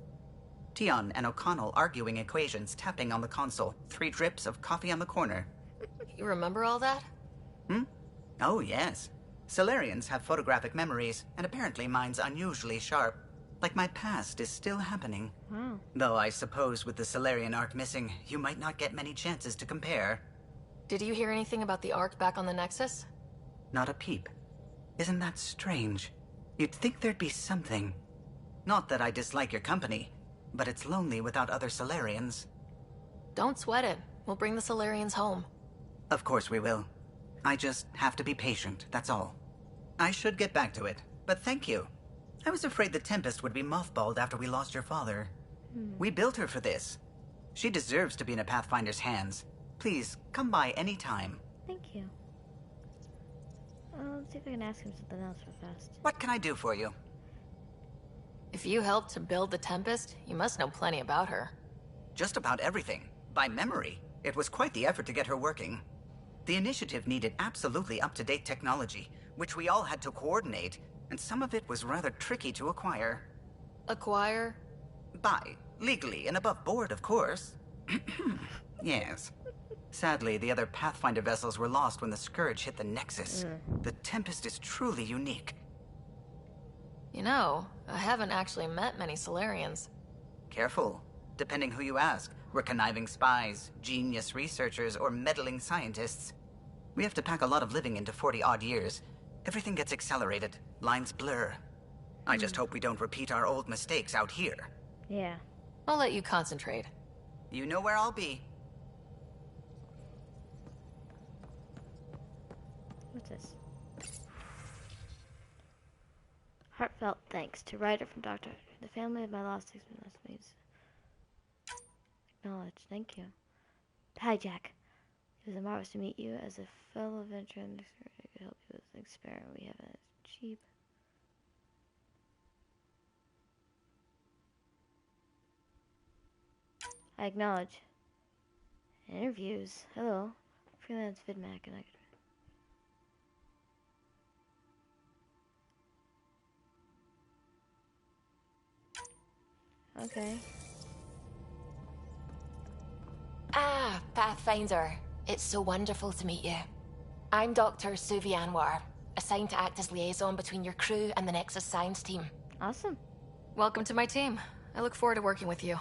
Tion and O'Connell arguing equations, tapping on the console, 3 drips of coffee on the corner. You remember all that? Oh, yes. Solarians have photographic memories, and apparently mine's unusually sharp. Like my past is still happening. Wow. Though I suppose with the Solarian arc missing, you might not get many chances to compare. Did you hear anything about the arc back on the Nexus? Not a peep. Isn't that strange? You'd think there'd be something. Not that I dislike your company, but it's lonely without other Solarians. Don't sweat it. We'll bring the Solarians home. Of course we will. I just have to be patient, that's all. I should get back to it, but thank you. I was afraid the Tempest would be mothballed after we lost your father. We built her for this. She deserves to be in a Pathfinder's hands. Please, come by any time. Thank you. Let's see if I can ask him something else real fast. What can I do for you? If you helped to build the Tempest, you must know plenty about her. Just about everything. By memory. It was quite the effort to get her working. The initiative needed absolutely up-to-date technology, which we all had to coordinate, and some of it was rather tricky to acquire. Acquire? Buy. Legally and above board, of course. Yes. Sadly, the other Pathfinder vessels were lost when the Scourge hit the Nexus. The Tempest is truly unique. You know, I haven't actually met many Solarians. Careful. Depending who you ask, we're conniving spies, genius researchers, or meddling scientists. We have to pack a lot of living into 40-odd years. Everything gets accelerated. Lines blur. I just hope we don't repeat our old mistakes out here. Yeah. I'll let you concentrate. You know where I'll be. What's this? Heartfelt thanks to writer from Dr. The family of my lost means. Acknowledged. Thank you. Hi, Jack. It was a marvelous to meet you as a fellow adventurer and I could help you with an experiment we have a cheap. I acknowledge. Interviews. Hello. Freelance Vidmac and I could. Okay. Ah, Pathfinder. It's so wonderful to meet you. I'm Dr. Suvi Anwar, assigned to act as liaison between your crew and the Nexus science team. Awesome. Welcome to my team. I look forward to working with you.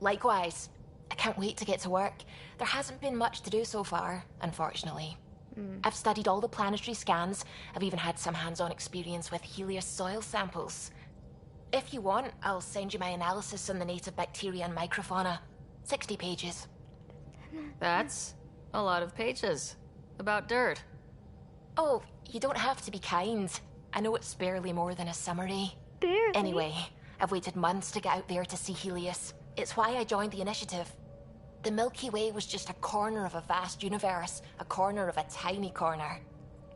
Likewise. I can't wait to get to work. There hasn't been much to do so far, unfortunately. I've studied all the planetary scans. I've even had some hands-on experience with Helios soil samples. If you want, I'll send you my analysis on the native bacteria and microfauna. 60 pages. That's a lot of pages. About dirt. Oh, you don't have to be kind. I know it's barely more than a summary. Barely? Anyway, I've waited months to get out there to see Helios. It's why I joined the initiative. The Milky Way was just a corner of a vast universe, a corner of a tiny corner.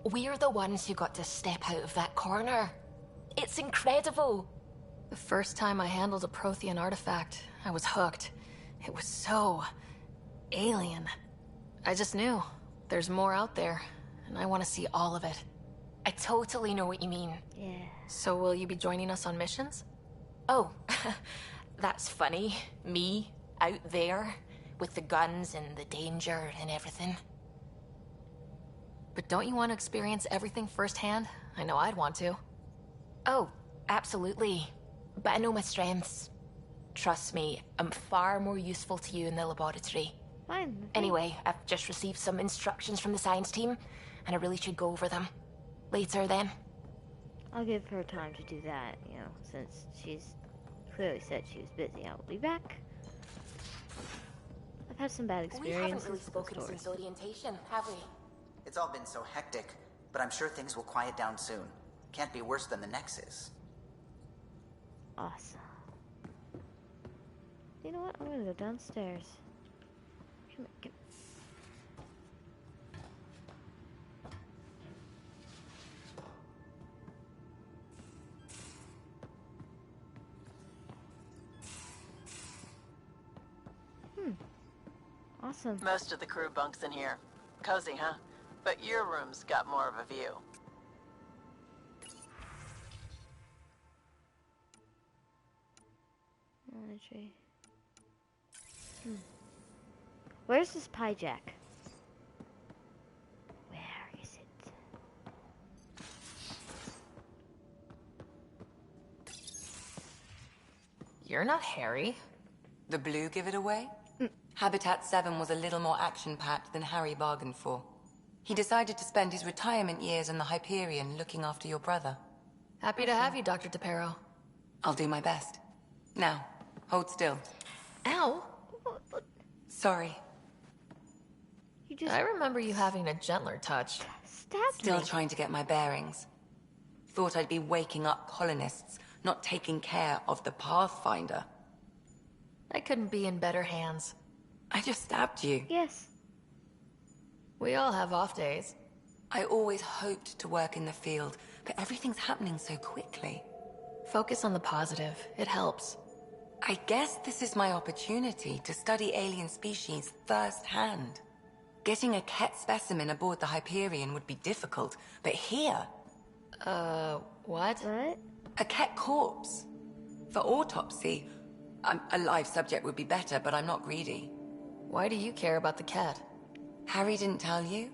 We're the ones who got to step out of that corner. It's incredible. The first time I handled a Prothean artifact, I was hooked. It was so alien. I just knew there's more out there, and I want to see all of it. I totally know what you mean. Yeah. So will you be joining us on missions? Oh, that's funny. Me, out there, with the guns and the danger and everything. But don't you want to experience everything firsthand? I know I'd want to. Oh, absolutely. But I know my strengths. Trust me, I'm far more useful to you in the laboratory. Fine. Anyway, I've just received some instructions from the science team, and I really should go over them. Later, then. I'll give her time to do that, you know, since she's clearly said she was busy. I will be back. I've had some bad experiences. We haven't really with spoken stores. since orientation, have we? It's all been so hectic, but I'm sure things will quiet down soon. Can't be worse than the Nexus. Awesome. You know what? I'm gonna go downstairs. Come here, come. Awesome. Most of the crew bunks in here. Cozy, huh? But your room's got more of a view. Energy. Where's this pie jack? Where is it? You're not Harry. The blue give it away? Habitat 7 was a little more action-packed than Harry bargained for. He decided to spend his retirement years in the Hyperion looking after your brother. Happy to have you, Dr. DePero. I'll do my best. Now, hold still. Ow! Sorry. I remember you having a gentler touch. Still trying to get my bearings. Thought I'd be waking up colonists, not taking care of the Pathfinder. I couldn't be in better hands. I just stabbed you. Yes. We all have off days. I always hoped to work in the field, but everything's happening so quickly. Focus on the positive. It helps. I guess this is my opportunity to study alien species firsthand. Getting a Ket specimen aboard the Hyperion would be difficult, but here... What? What? A Ket corpse. For autopsy, a live subject would be better, but I'm not greedy. Why do you care about the cat? Harry didn't tell you?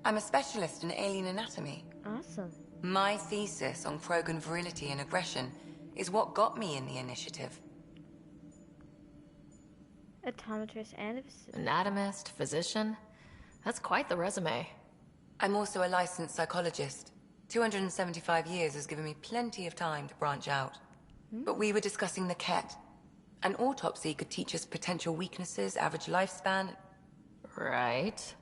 I'm a specialist in alien anatomy. Awesome. My thesis on Krogan virility and aggression is what got me in the initiative. Optometrist and anatomist, physician. That's quite the resume. I'm also a licensed psychologist. 275 years has given me plenty of time to branch out. But we were discussing the Ket. An autopsy could teach us potential weaknesses, average lifespan. Right.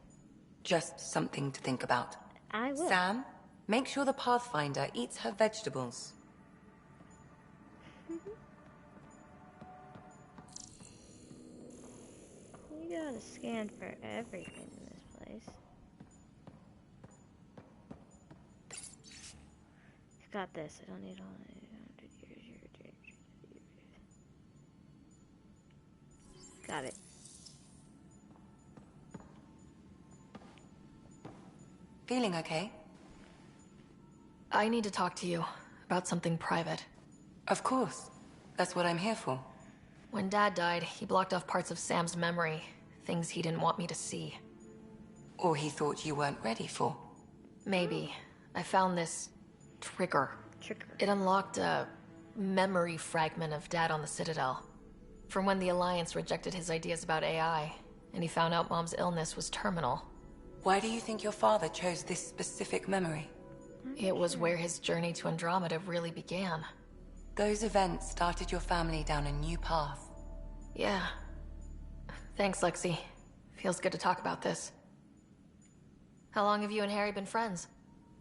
Just something to think about. I will. Sam, make sure the Pathfinder eats her vegetables. You gotta scan for everything in this place. Got this. I don't need all. Got it. Feeling okay? I need to talk to you about something private. Of course. That's what I'm here for. When Dad died, he blocked off parts of Sam's memory. Things he didn't want me to see. Or he thought you weren't ready for. Maybe. I found this... trigger. It unlocked a... memory fragment of Dad on the Citadel. From when the Alliance rejected his ideas about AI, and he found out Mom's illness was terminal. Why do you think your father chose this specific memory? It was where his journey to Andromeda really began. Those events started your family down a new path. Yeah. Thanks, Lexi. Feels good to talk about this. How long have you and Harry been friends?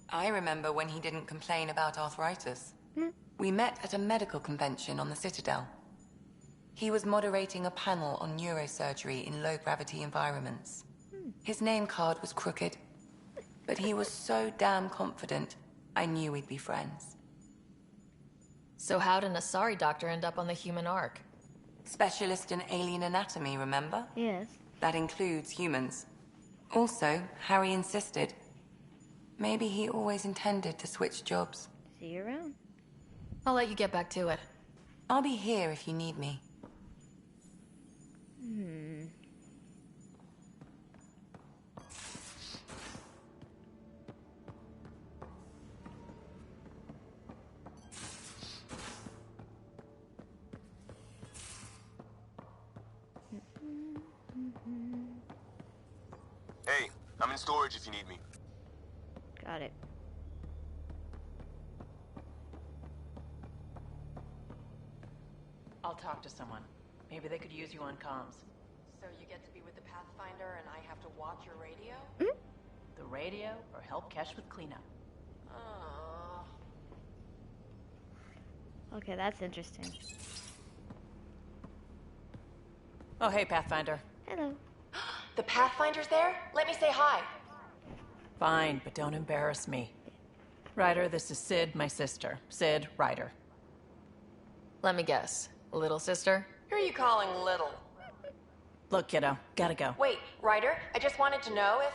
I remember when he didn't complain about arthritis. We met at a medical convention on the Citadel. He was moderating a panel on neurosurgery in low-gravity environments. His name card was crooked, but he was so damn confident, I knew we'd be friends. So how'd an Asari doctor end up on the human Ark? Specialist in alien anatomy, remember? Yes. That includes humans. Also, Harry insisted. Maybe he always intended to switch jobs. See you around. I'll let you get back to it. I'll be here if you need me. I'm in storage if you need me. Got it. I'll talk to someone. Maybe they could use you on comms. So you get to be with the Pathfinder and I have to watch your radio? Mm-hmm. The radio or help Kesh with cleanup? Okay, that's interesting. Oh, hey, Pathfinder. Hello. The Pathfinder's there? Let me say hi. Fine, but don't embarrass me. Ryder, this is Sid, my sister. Sid, Ryder. Let me guess. Little sister? Who are you calling little? Look, kiddo, gotta go. Wait, Ryder, I just wanted to know if...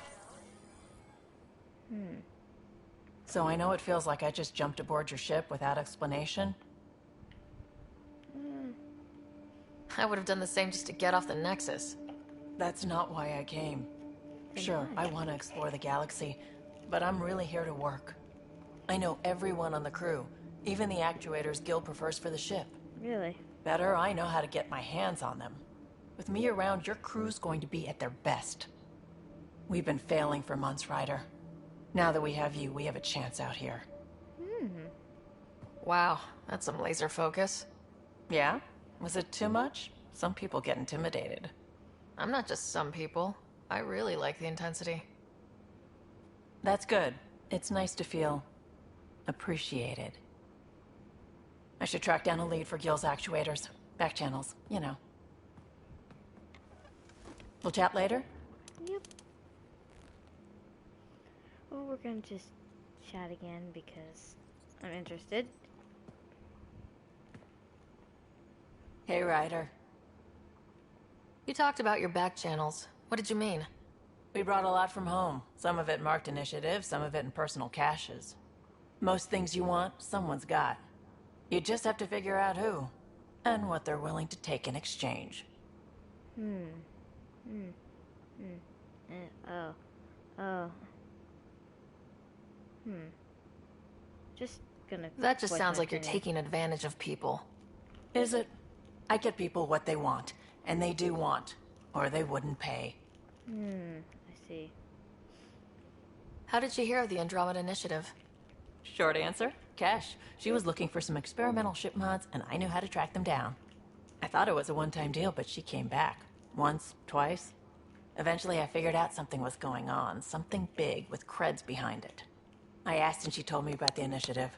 So I know it feels like I just jumped aboard your ship without explanation. I would have done the same just to get off the Nexus. That's not why I came. Sure, I want to explore the galaxy, but I'm really here to work. I know everyone on the crew, even the actuators Gil prefers for the ship. Really? Better, I know how to get my hands on them. With me around, your crew's going to be at their best. We've been failing for months, Ryder. Now that we have you, we have a chance out here. Wow, that's some laser focus. Yeah? Was it too much? Some people get intimidated. I'm not just some people. I really like the intensity. That's good. It's nice to feel appreciated. I should track down a lead for Gil's actuators. Back channels, you know. We'll chat later? Yep. Well, we're gonna just chat again because I'm interested. Hey, Ryder. You talked about your back channels. What did you mean? We brought a lot from home. Some of it marked initiative, some of it in personal caches. Most things you want, someone's got. You just have to figure out who, and what they're willing to take in exchange. Just gonna... That just voice sounds my like you're opinion. taking advantage of people. Is it? I get people what they want, and they do want, or they wouldn't pay. I see. How did you hear of the Andromeda Initiative? Short answer, Kesh. She was looking for some experimental ship mods, and I knew how to track them down. I thought it was a one-time deal, but she came back. Once, twice. Eventually, I figured out something was going on, something big with creds behind it. I asked and she told me about the initiative.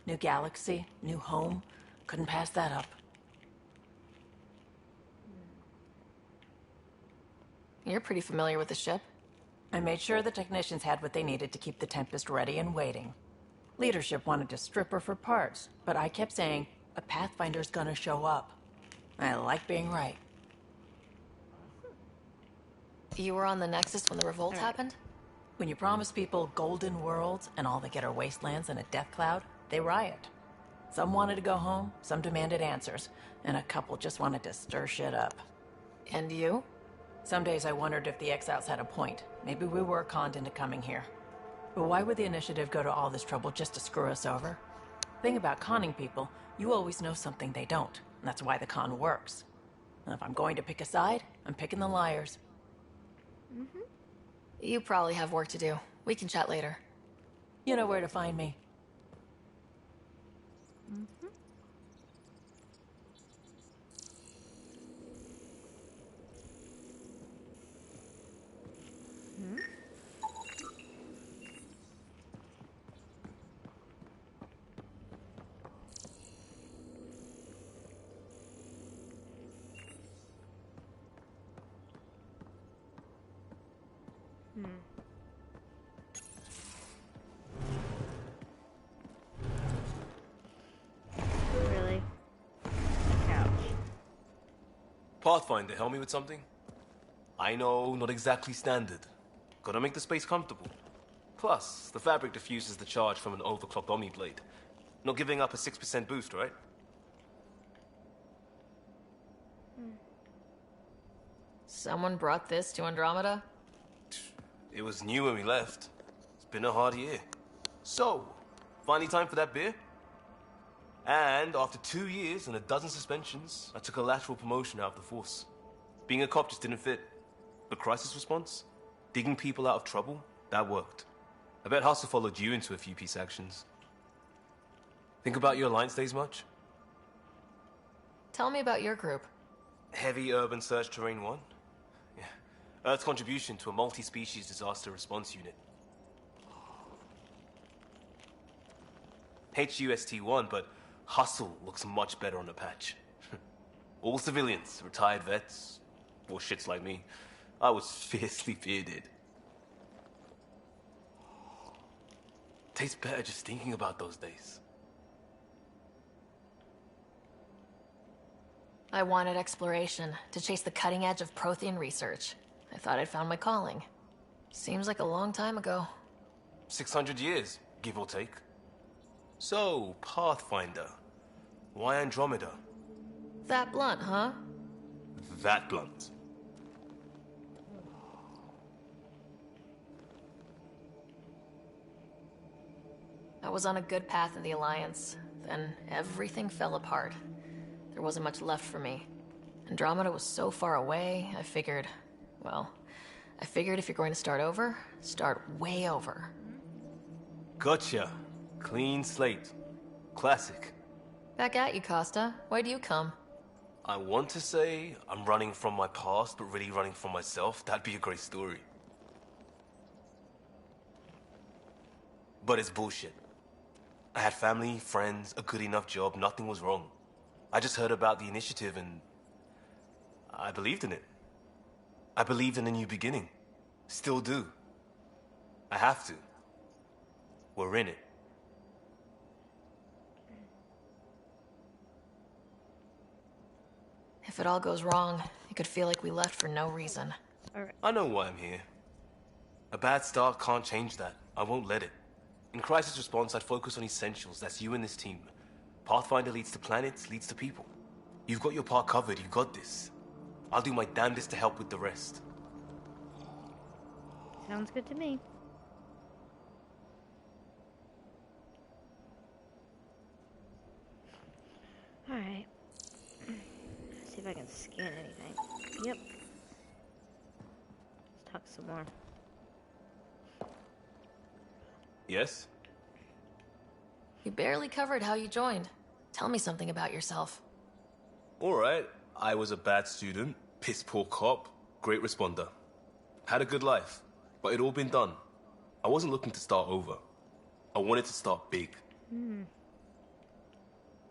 New galaxy, new home. Couldn't pass that up. You're pretty familiar with the ship. I made sure the technicians had what they needed to keep the Tempest ready and waiting. Leadership wanted to strip her for parts, but I kept saying, a Pathfinder's gonna show up. I like being right. You were on the Nexus when the revolt happened? When you promise people golden worlds and all they get are wastelands and a death cloud, they riot. Some wanted to go home, some demanded answers, and a couple just wanted to stir shit up. And you? Some days I wondered if the exiles had a point. Maybe we were conned into coming here. But why would the initiative go to all this trouble just to screw us over? Thing about conning people, you always know something they don't. And that's why the con works. And if I'm going to pick a side, I'm picking the liars. You probably have work to do. We can chat later. You know where to find me. Really? Couch. Pathfinder, help me with something? I know, not exactly standard. Gotta make the space comfortable. Plus, the fabric diffuses the charge from an overclocked Omniblade. Not giving up a 6% boost, right? Someone brought this to Andromeda? It was new when we left. It's been a hard year. So, finally time for that beer? And after 2 years and a dozen suspensions, I took a lateral promotion out of the force. Being a cop just didn't fit. But crisis response? Digging people out of trouble, that worked. I bet Hustle followed you into a few peace actions. Think about your Alliance days much? Tell me about your group. Heavy Urban Search Terrain 1? Yeah. Earth's contribution to a multi-species disaster response unit. HUST-1, but Hustle looks much better on the patch. All civilians, retired vets, or shits like me. I was fiercely bearded. Tastes better just thinking about those days. I wanted exploration, to chase the cutting edge of Prothean research. I thought I'd found my calling. Seems like a long time ago. 600 years, give or take. So, Pathfinder. Why Andromeda? That blunt, huh? That blunt. I was on a good path in the Alliance. Then everything fell apart. There wasn't much left for me. Andromeda was so far away, I figured if you're going to start over, start way over. Gotcha. Clean slate. Classic. Back at you, Costa. Why do you come? I want to say I'm running from my past, but really running from myself. That'd be a great story. But it's bullshit. I had family, friends, a good enough job, nothing was wrong. I just heard about the initiative and I believed in it. I believed in a new beginning. Still do. I have to. We're in it. If it all goes wrong, it could feel like we left for no reason. I know why I'm here. A bad start can't change that. I won't let it. In crisis response, I'd focus on essentials. That's you and this team. Pathfinder leads to planets, leads to people. You've got your part covered. You got this. I'll do my damnedest to help with the rest. Sounds good to me. Alright. See if I can scan anything. Yep. Let's talk some more. Yes? You barely covered how you joined. Tell me something about yourself. Alright. I was a bad student, piss poor cop, great responder. Had a good life, but it'd all been done. I wasn't looking to start over. I wanted to start big.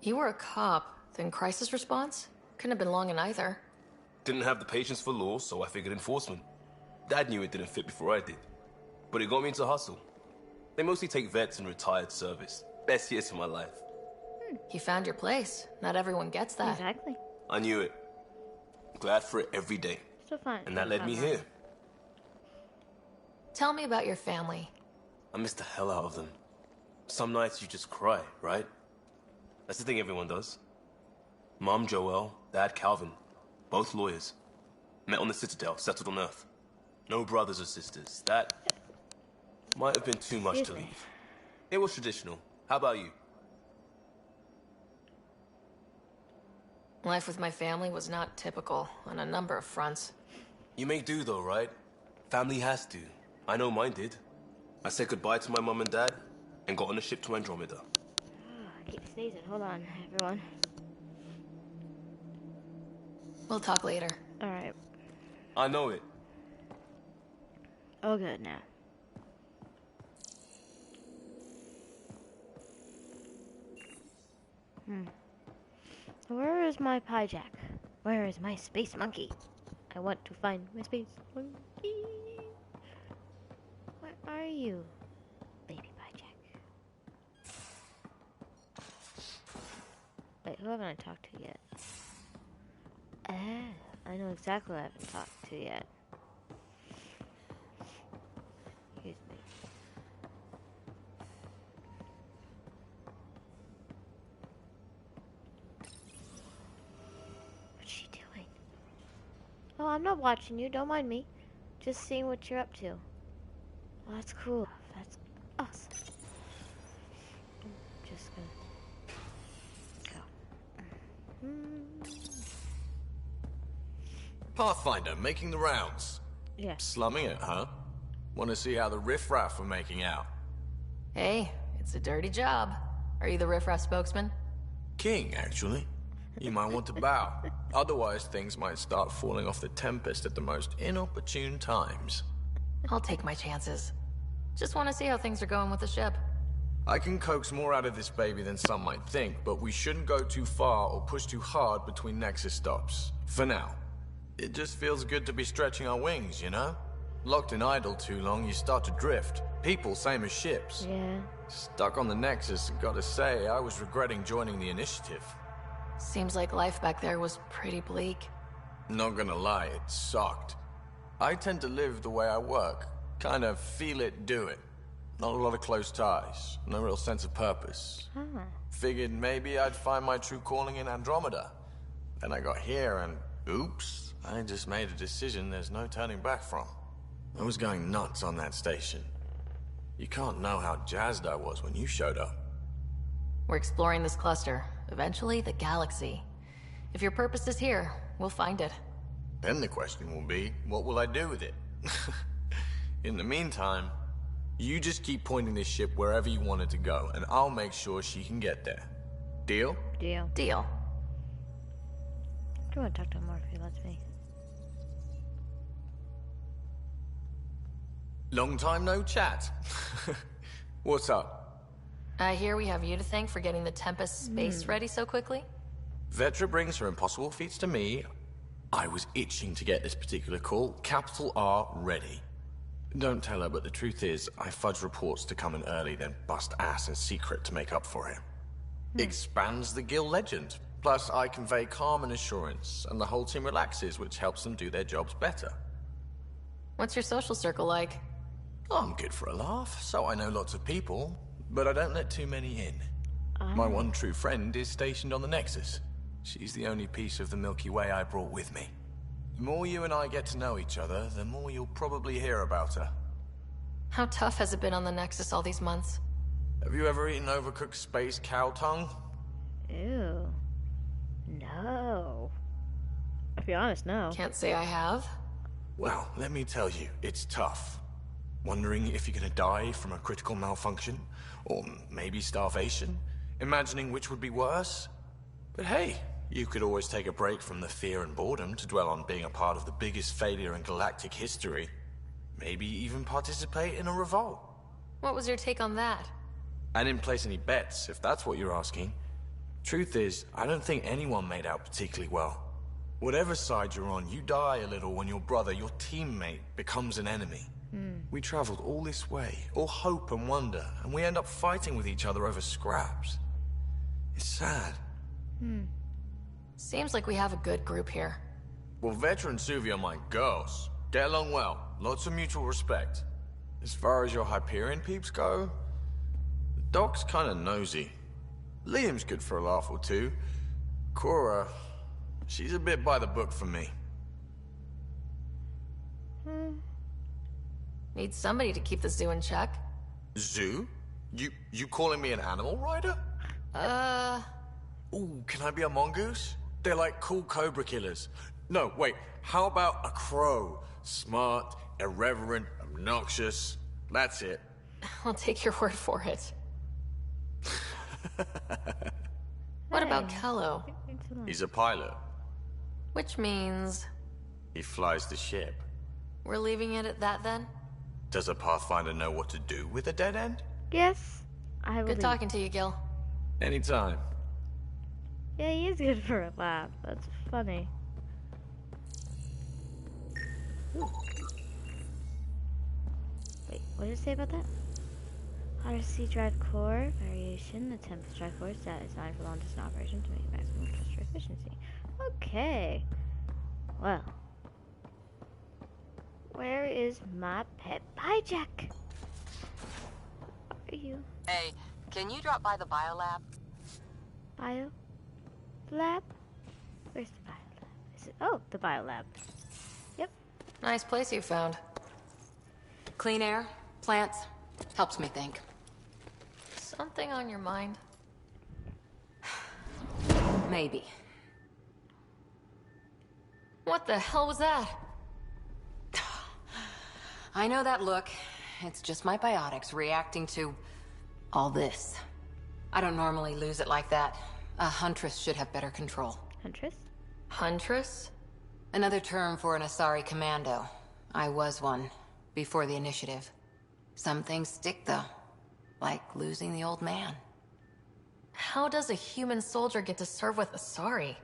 You were a cop, then crisis response? Couldn't have been long in either. Didn't have the patience for law, so I figured enforcement. Dad knew it didn't fit before I did. But it got me into hustle. They mostly take vets and retired service. Best years of my life. You found your place. Not everyone gets that. Exactly. I knew it. Glad for it every day. Still fun. And that led me here. Tell me about your family. I miss the hell out of them. Some nights you just cry, right? That's the thing everyone does. Mom Joelle, Dad Calvin. Both lawyers. Met on the Citadel, settled on Earth. No brothers or sisters. That might have been too much to leave. It was traditional. How about you? Life with my family was not typical on a number of fronts. You may do though, right? Family has to. I know mine did. I said goodbye to my mom and dad and got on a ship to Andromeda. I keep sneezing. Hold on, everyone. We'll talk later. Alright. I know it. All good now. Where is my pie jack? Where is my space monkey? I want to find my space monkey. Where are you, baby pie jack? Wait, who haven't I talked to yet? I know exactly who I haven't talked to yet. Excuse me. What's she doing? Oh, I'm not watching you. Don't mind me. Just seeing what you're up to. Oh, that's cool. That's awesome. I'm just gonna go. Pathfinder making the rounds. Yeah. Slumming it, huh? Want to see how the riffraff are making out? Hey, it's a dirty job. Are you the riffraff spokesman? King, actually. You might want to bow. Otherwise, things might start falling off the Tempest at the most inopportune times. I'll take my chances. Just want to see how things are going with the ship. I can coax more out of this baby than some might think, but we shouldn't go too far or push too hard between Nexus stops. For now. It just feels good to be stretching our wings, you know? Locked in idle too long, you start to drift. People, same as ships. Yeah. Stuck on the Nexus, gotta say, I was regretting joining the Initiative. Seems like life back there was pretty bleak. Not gonna lie, it sucked. I tend to live the way I work. Kind of feel it, do it. Not a lot of close ties. No real sense of purpose. Huh. Figured maybe I'd find my true calling in Andromeda. Then I got here and, oops, I just made a decision there's no turning back from. I was going nuts on that station. You can't know how jazzed I was when you showed up. We're exploring this cluster. Eventually, the galaxy. If your purpose is here, we'll find it. Then the question will be, what will I do with it? In the meantime, you just keep pointing this ship wherever you want it to go, and I'll make sure she can get there. Deal? Deal. Deal. I do want to talk to him more if he lets me. Long time no chat. What's up? I hear we have you to thank for getting the Tempest space ready so quickly? Vetra brings her impossible feats to me. I was itching to get this particular call. Capital R ready. Don't tell her, but the truth is, I fudge reports to come in early, then bust ass in secret to make up for it. Expands the guild legend. Plus, I convey calm and assurance, and the whole team relaxes, which helps them do their jobs better. What's your social circle like? I'm good for a laugh, so I know lots of people, but I don't let too many in. My one true friend is stationed on the Nexus. She's the only piece of the Milky Way I brought with me. The more you and I get to know each other, the more you'll probably hear about her. How tough has it been on the Nexus all these months? Have you ever eaten overcooked space cow tongue? Ew. No. I'll be honest, no. Can't say I have. Well, let me tell you, it's tough. Wondering if you're gonna die from a critical malfunction, or maybe starvation, imagining which would be worse. But hey, you could always take a break from the fear and boredom to dwell on being a part of the biggest failure in galactic history. Maybe even participate in a revolt. What was your take on that? I didn't place any bets, if that's what you're asking. Truth is, I don't think anyone made out particularly well. Whatever side you're on, you die a little when your brother, your teammate, becomes an enemy. We traveled all this way, all hope and wonder, and we end up fighting with each other over scraps. It's sad. Seems like we have a good group here. Well, Vetra and Suvi are my girls. Get along well. Lots of mutual respect. As far as your Hyperion peeps go, the Doc's kinda nosy. Liam's good for a laugh or two. Cora, she's a bit by the book for me. Need somebody to keep the zoo in check. Zoo? You calling me an animal rider? Ooh, can I be a mongoose? They're like cool cobra killers. No, wait, how about a crow? Smart, irreverent, obnoxious. That's it. I'll take your word for it. What about Kello? He's a pilot. Which means... He flies the ship. we're leaving it at that then? Does a Pathfinder know what to do with a dead end? Yes. Good talking to you, Gil. Anytime. Yeah, he is good for a laugh. That's funny. Wait, what did it say about that? Odyssey drive core variation. The Tempest drive core is designed for long distance operation to make maximum cluster efficiency. Okay. Well. Where is my pet Jack? Are you? Hey, can you drop by the biolab? Bio? Lab? Where's the biolab? Is it? Oh, the biolab. Yep. Nice place you found. Clean air, plants, helps me think. Something on your mind? Maybe. I know that look. It's just my biotics reacting to all this. I don't normally lose it like that. A huntress should have better control. Huntress? Huntress? Another term for an Asari commando. I was one, before the initiative. Some things stick, though. Like losing the old man. How does a human soldier get to serve with Asari?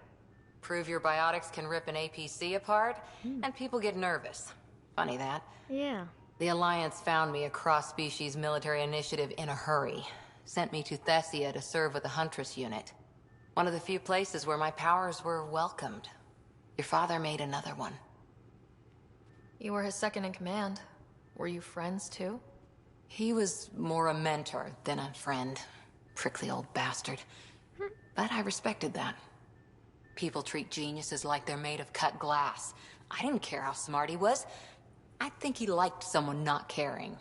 Prove your biotics can rip an APC apart, and people get nervous. Funny that. Yeah. The Alliance found me a cross-species military initiative in a hurry. Sent me to Thessia to serve with the Huntress unit. One of the few places where my powers were welcomed. Your father made another one. You were his second in command. Were you friends too? He was more a mentor than a friend. Prickly old bastard. But I respected that. People treat geniuses like they're made of cut glass. I didn't care how smart he was. I think he liked someone not caring.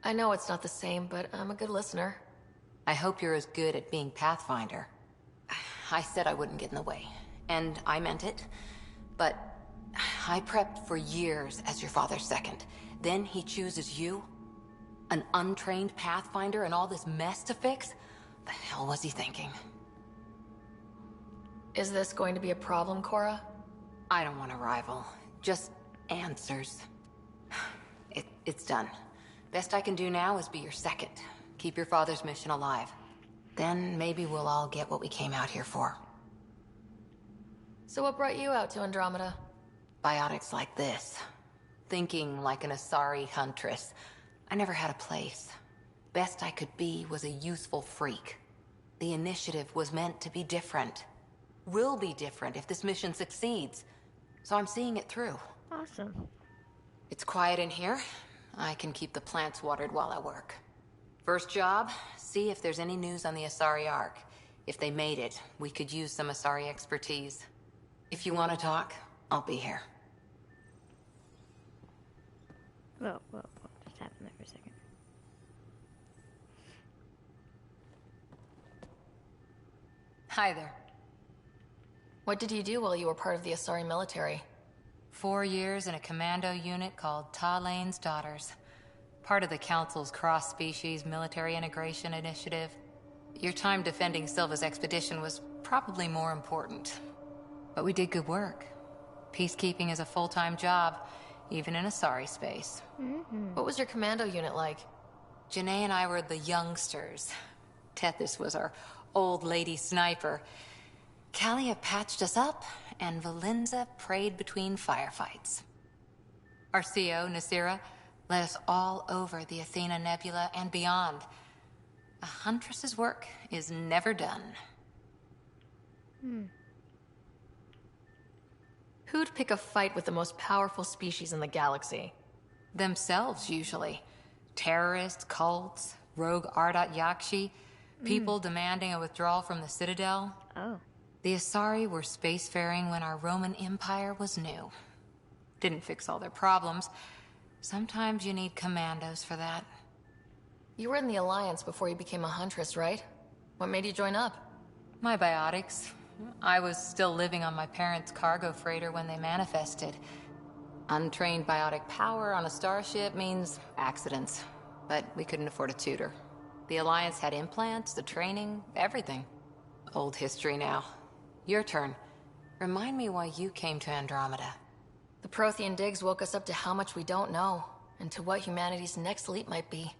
I know it's not the same, but I'm a good listener. I hope you're as good at being Pathfinder. I said I wouldn't get in the way, and I meant it. But I prepped for years as your father's second. Then he chooses you? An untrained Pathfinder and all this mess to fix? The hell was he thinking? Is this going to be a problem, Cora? I don't want a rival. Just answers. It's done. Best I can do now is be your second. Keep your father's mission alive. Then maybe we'll all get what we came out here for. So what brought you out to Andromeda? Biotics like this. Thinking like an Asari huntress. I never had a place. Best I could be was a useful freak. The initiative was meant to be different. Will be different if this mission succeeds. So I'm seeing it through. Awesome. It's quiet in here. I can keep the plants watered while I work. First job, see if there's any news on the Asari Ark. If they made it, we could use some Asari expertise. If you want to talk, I'll be here. Whoa, just happened there for a second. Hi there. What did you do while you were part of the Asari military? 4 years in a commando unit called Talane's Daughters. Part of the Council's cross-species military integration initiative. Your time defending Silva's expedition was probably more important. But we did good work. Peacekeeping is a full-time job, even in Asari space. What was your commando unit like? Janae and I were the youngsters. Tethys was our old lady sniper. Kalia patched us up, and Valenza prayed between firefights. Our CO, Nasira, led us all over the Athena Nebula and beyond. A huntress's work is never done. Who'd pick a fight with the most powerful species in the galaxy? Themselves, usually. Terrorists, cults, rogue Ardat Yakshi, people demanding a withdrawal from the Citadel. Oh. The Asari were spacefaring when our Roman Empire was new. Didn't fix all their problems. Sometimes you need commandos for that. You were in the Alliance before you became a huntress, right? What made you join up? My biotics. I was still living on my parents' cargo freighter when they manifested. Untrained biotic power on a starship means accidents. But we couldn't afford a tutor. The Alliance had implants, the training, everything. Old history now. Your turn. Remind me why you came to Andromeda. The Prothean digs woke us up to how much we don't know, and to what humanity's next leap might be.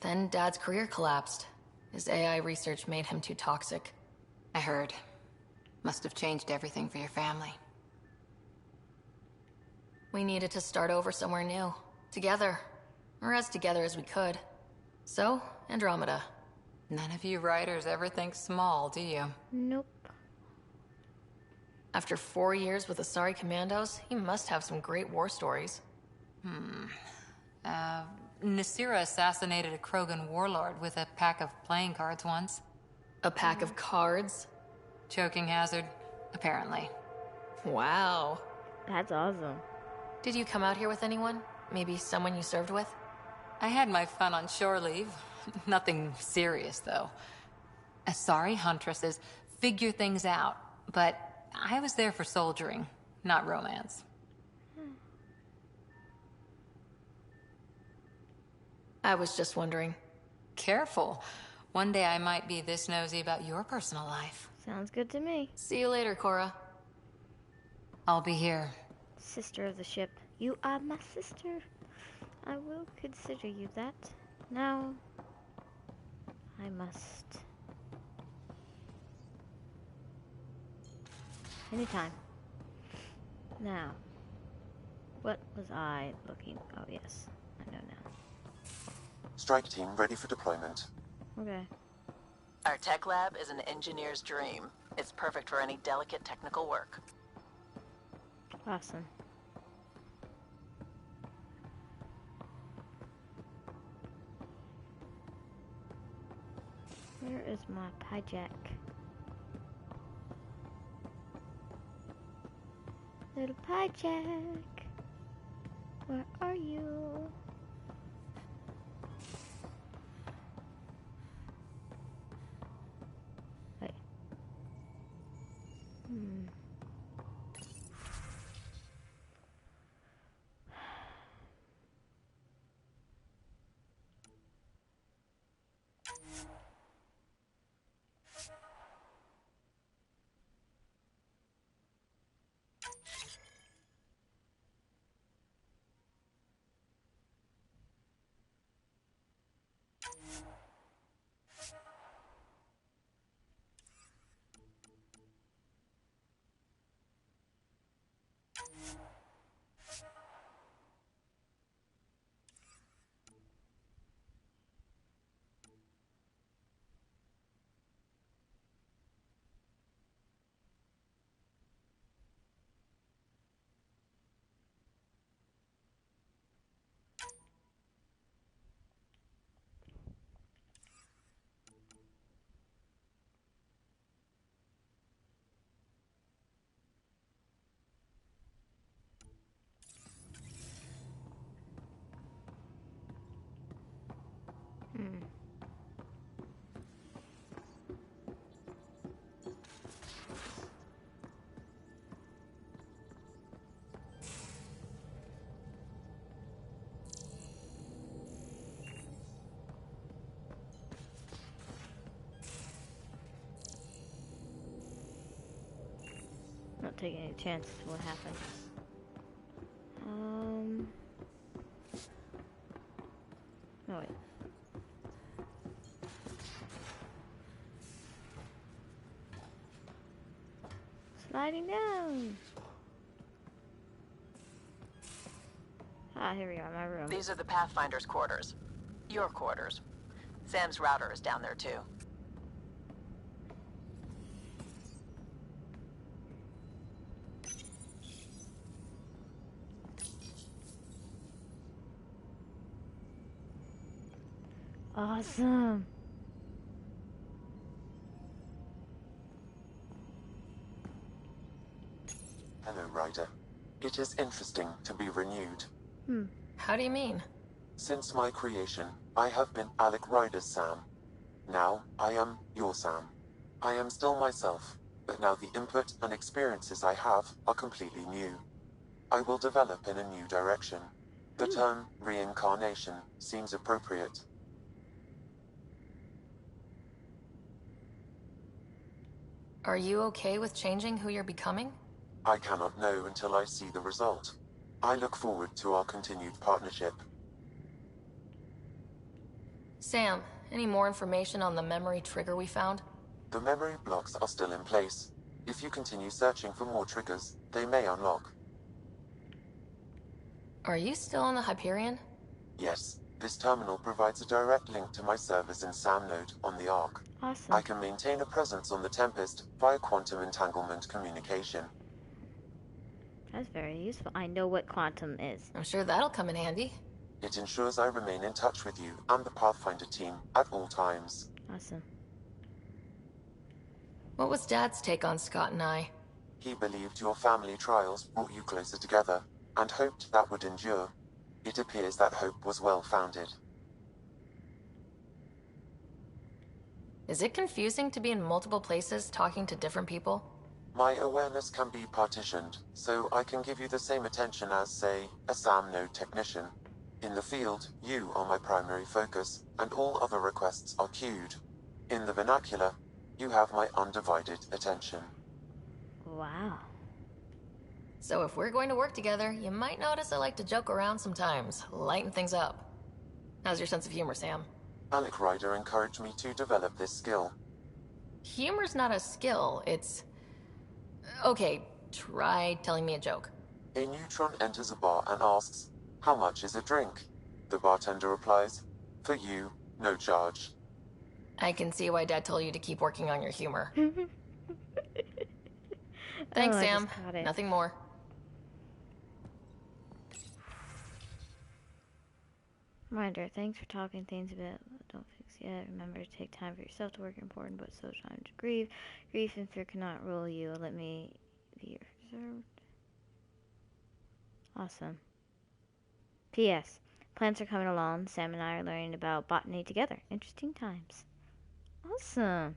Then Dad's career collapsed. His AI research made him too toxic. I heard. Must have changed everything for your family. We needed to start over somewhere new. Together. Or as together as we could. So, Andromeda. None of you writers ever think small, do you? Nope. After 4 years with Asari Commandos, he must have some great war stories. Nasira assassinated a Krogan warlord with a pack of playing cards once. A pack of cards? Choking hazard, apparently. Wow. That's awesome. Did you come out here with anyone? Maybe someone you served with? I had my fun on shore leave. Nothing serious, though. Asari huntresses figure things out, but I was there for soldiering, not romance. I was just wondering. Careful. One day I might be this nosy about your personal life. Sounds good to me. See you later, Cora. I'll be here. Sister of the ship. You are my sister. I will consider you that. Now, I must. Anytime. Now, what was I looking? Oh, yes. I know now. Strike team ready for deployment. Okay. Our tech lab is an engineer's dream. It's perfect for any delicate technical work. Awesome. Where is my pie jack? Little pie jack, where are you? Wait. Not taking any chances what happened. Oh wait. Sliding down. Ah, here we are, my room. These are the Pathfinder's quarters. Your quarters. Sam's router is down there too. Awesome. Hello, Ryder. It is interesting to be renewed. How do you mean? Since my creation, I have been Alec Ryder's Sam. Now, I am your Sam. I am still myself, but now the input and experiences I have are completely new. I will develop in a new direction. The term reincarnation seems appropriate. Are you okay with changing who you're becoming? I cannot know until I see the result. I look forward to our continued partnership. Sam, any more information on the memory trigger we found? The memory blocks are still in place. If you continue searching for more triggers, they may unlock. Are you still on the Hyperion? Yes, this terminal provides a direct link to my servers in SAM node on the Ark. Awesome. I can maintain a presence on the Tempest via quantum entanglement communication. That's very useful. I know what quantum is. I'm sure that'll come in handy. It ensures I remain in touch with you and the Pathfinder team at all times. Awesome. What was Dad's take on Scott and I? He believed your family trials brought you closer together, and hoped that would endure. It appears that hope was well-founded. Is it confusing to be in multiple places talking to different people? My awareness can be partitioned, so I can give you the same attention as, say, a SAM node technician. In the field, you are my primary focus, and all other requests are queued. In the vernacular, you have my undivided attention. Wow. So if we're going to work together, you might notice I like to joke around sometimes, lighten things up. How's your sense of humor, Sam? Alec Ryder encouraged me to develop this skill. Humor's not a skill, it's... Okay, try telling me a joke. A neutron enters a bar and asks, "How much is a drink?" The bartender replies, "For you, no charge." I can see why Dad told you to keep working on your humor. Oh, Thanks, I just Sam. caught it. Nothing more. Reminder, thanks for talking things about don't fix yet. Remember to take time for yourself to work important, but so time to grieve. Grief and fear cannot rule you. Let me be your preserved. Awesome. P.S. Plants are coming along. Sam and I are learning about botany together. Interesting times. Awesome.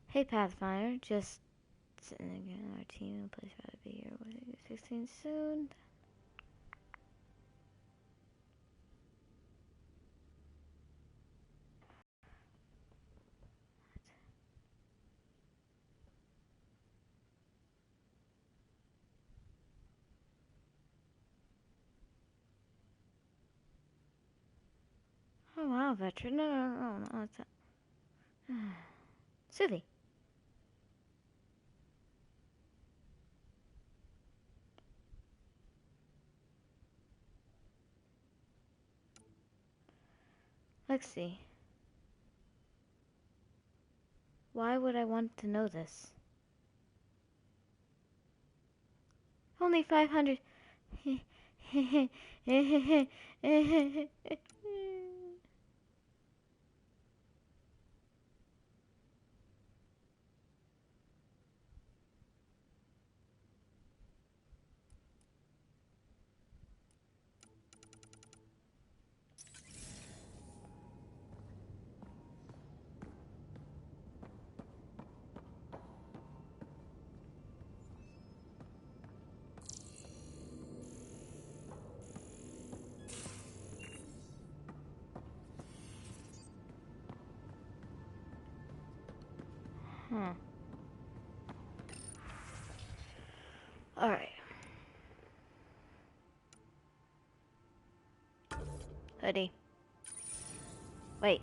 Hey Pathfinder, just sitting again. Our team will place about to be here. 16 soon. Oh wow, veteran. No, it's a... Suvi. Let's see. Why would I want to know this? Only 500. Huh. Alright. Hoodie. Wait.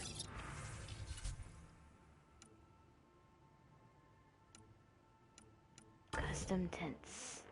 Custom tents.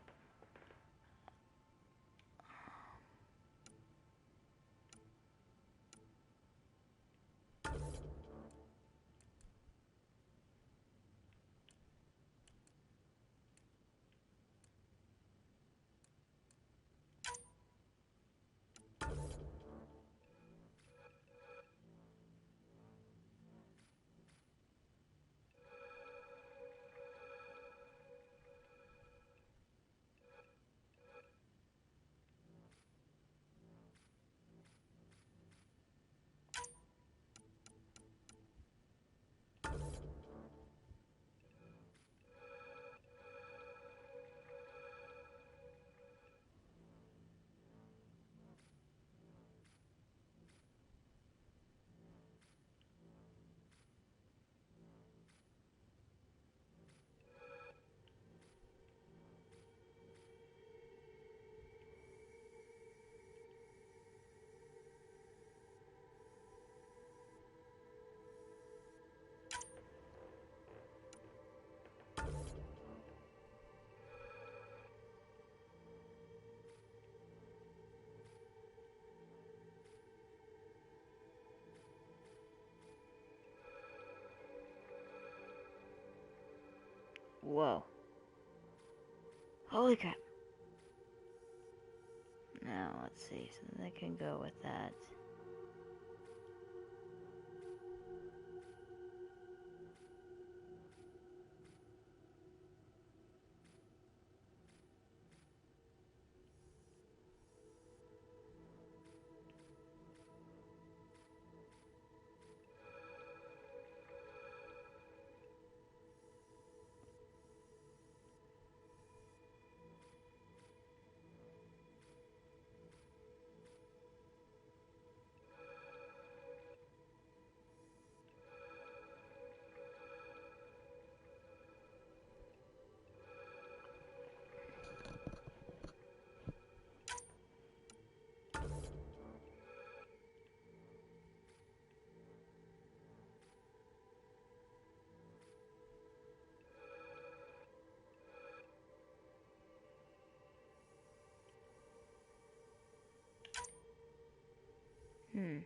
Whoa. Holy crap. Now, let's see. So they can go with that. Hmm.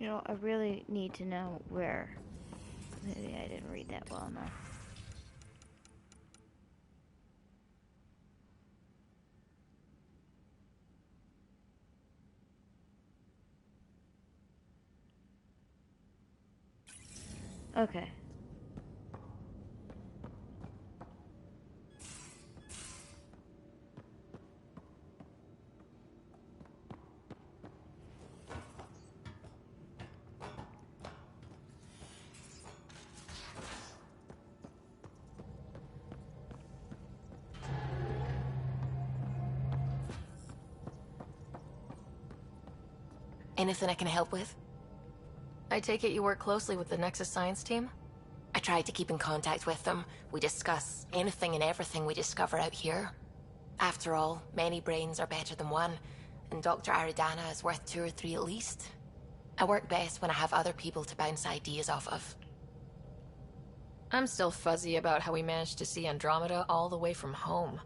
You know, I really need to know where. Maybe I didn't read that well enough. Okay. Anything I can help with? I take it you work closely with the Nexus Science team? I try to keep in contact with them. We discuss anything and everything we discover out here. After all, many brains are better than one, and Dr. Aridana is worth 2 or 3 at least. I work best when I have other people to bounce ideas off of. I'm still fuzzy about how we managed to see Andromeda all the way from home.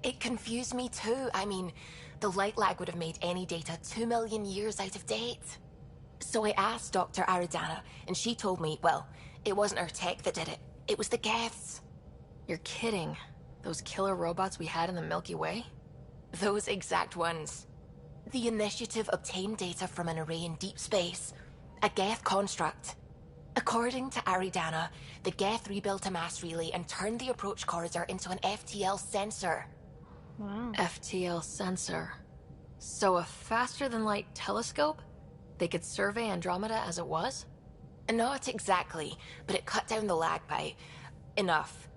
It confused me too. I mean, the light lag would have made any data 2 million years out of date. So I asked Dr. Aridana, and she told me, well, it wasn't her tech that did it. It was the Geths. You're kidding. Those killer robots we had in the Milky Way? Those exact ones. The Initiative obtained data from an array in deep space. A Geth construct. According to Aridana, the Geth rebuilt a mass relay and turned the approach corridor into an FTL sensor. Wow. FTL sensor. So a faster-than-light telescope? They could survey Andromeda as it was? Not exactly, but it cut down the lag by enough.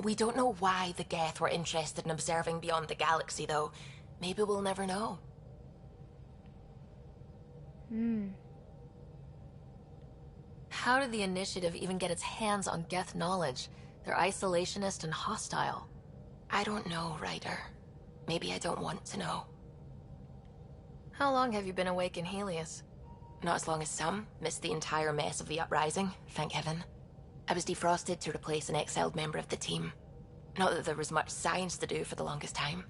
We don't know why the Geth were interested in observing beyond the galaxy, though. Maybe we'll never know. How did the Initiative even get its hands on Geth knowledge? They're isolationist and hostile. I don't know, Ryder. Maybe I don't want to know. How long have you been awake in Helios? Not as long as some. Missed the entire mess of the uprising, thank heaven. I was defrosted to replace an exiled member of the team. Not that there was much science to do for the longest time.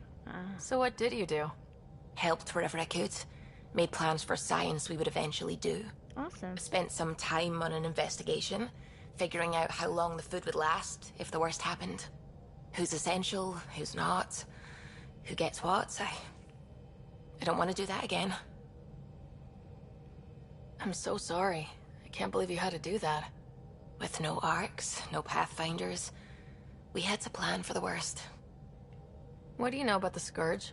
So what did you do? Helped wherever I could. Made plans for science we would eventually do. Awesome. Spent some time on an investigation, figuring out how long the food would last if the worst happened. Who's essential, who's not, who gets what. I don't want to do that again. I'm so sorry. I can't believe you had to do that. With no arcs, no pathfinders, we had to plan for the worst. What do you know about the Scourge?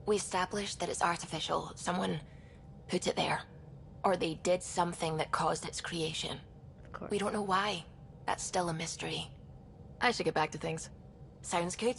We established that it's artificial. Someone put it there. Or they did something that caused its creation. Of course. We don't know why. That's still a mystery. I should get back to things. Sounds good.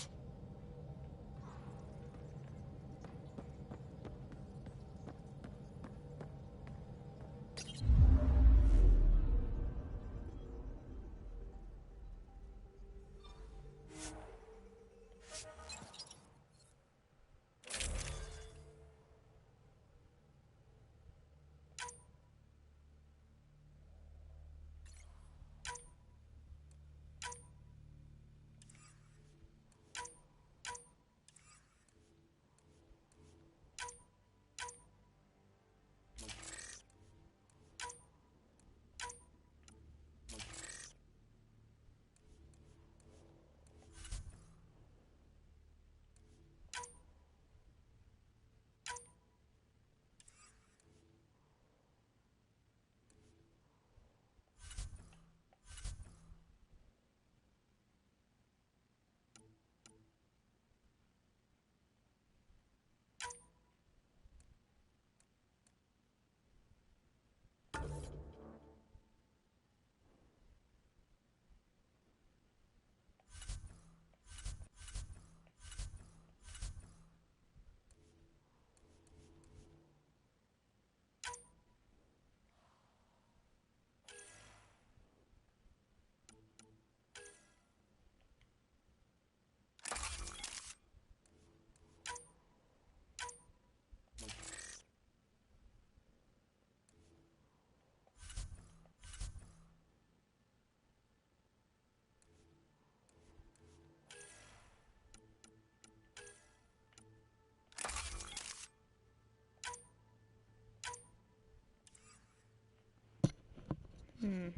Hmm.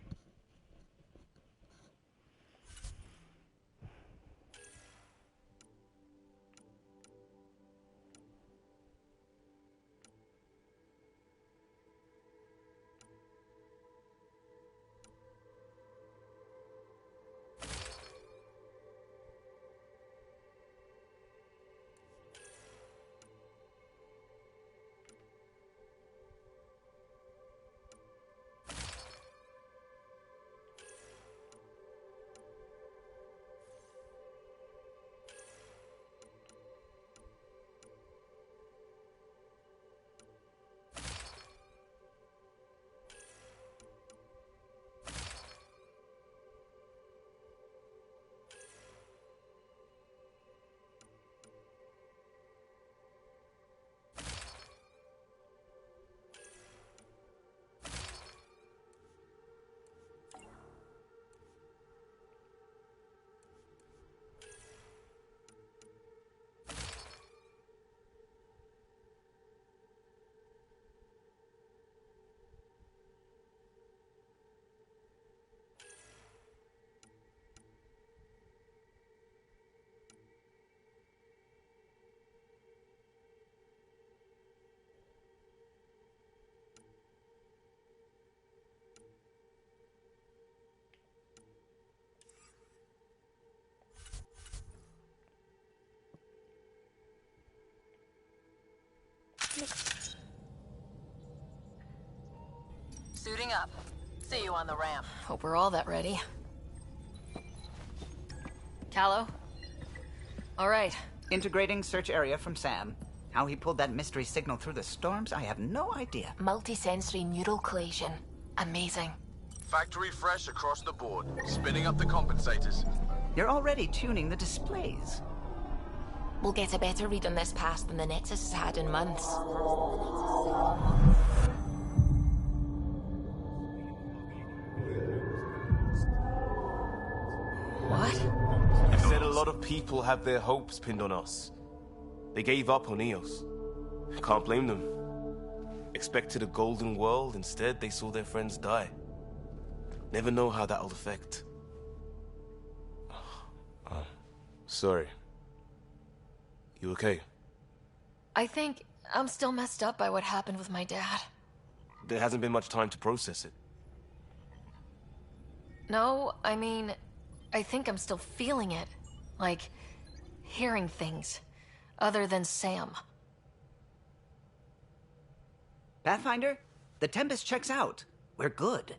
Suiting up. See you on the ramp. Hope we're all that ready. Callow? All right. Integrating search area from Sam. How he pulled that mystery signal through the storms, I have no idea. Multisensory neural collation. Amazing. Factory fresh across the board. Spinning up the compensators. You're already tuning the displays. We'll get a better read on this pass than the Nexus has had in months. What? You said a lot of people have their hopes pinned on us. They gave up on Eos. Can't blame them. Expected a golden world, instead they saw their friends die. Never know how that'll affect. Sorry. You okay? I think I'm still messed up by what happened with my dad. There hasn't been much time to process it. No, I mean, I think I'm still feeling it. Like, hearing things. Other than Sam. Pathfinder, the Tempest checks out. We're good.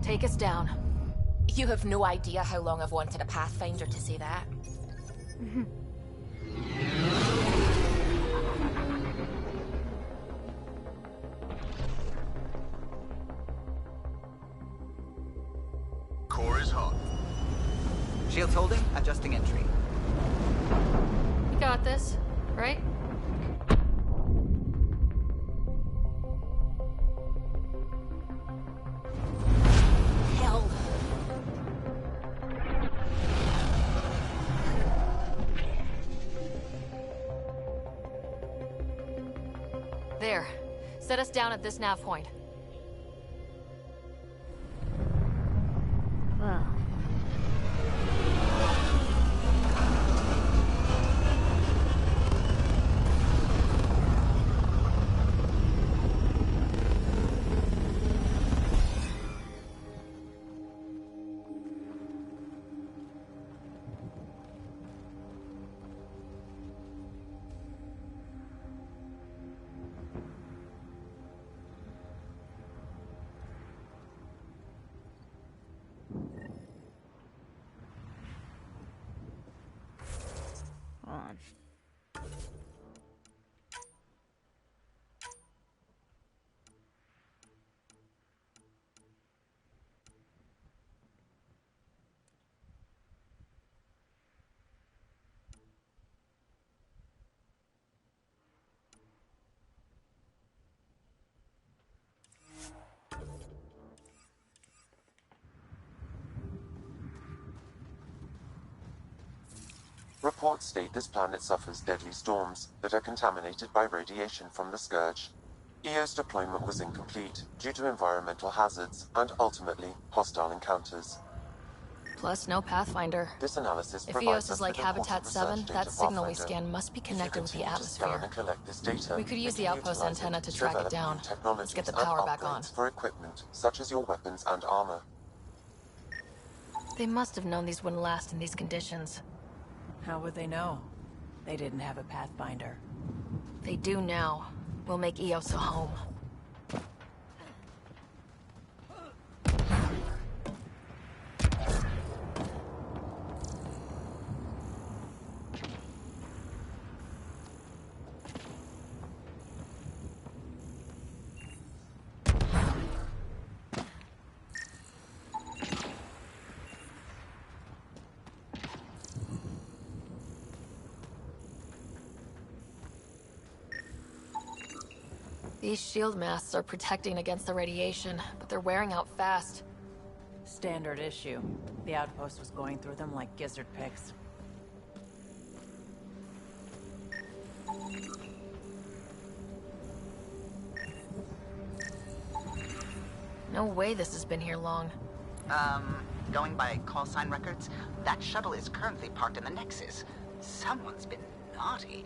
Take us down. You have no idea how long I've wanted a Pathfinder to say that. Core is hot. Shields holding, adjusting entry. You got this, right? Hell. There. Set us down at this nav point. Wow. On. Reports state this planet suffers deadly storms that are contaminated by radiation from the Scourge. EO's deployment was incomplete due to environmental hazards and, ultimately, hostile encounters. Plus, no Pathfinder. This analysis If provides EOS us is like with important Habitat 7, research that data, signal we Pathfinder. scan must be If you connected with the continue to scan atmosphere. and collect this data, We could use the can outpost utilize antenna it to track it develop down. new technologies Let's get the and power back on. upgrades for equipment such as your weapons and armor. They must have known these wouldn't last in these conditions. How would they know? They didn't have a Pathfinder. They do now. We'll make EOS a home. These shield masts are protecting against the radiation, but they're wearing out fast. Standard issue. The outpost was going through them like gizzard picks. No way this has been here long. Going by call sign records, that shuttle is currently parked in the Nexus. Someone's been naughty.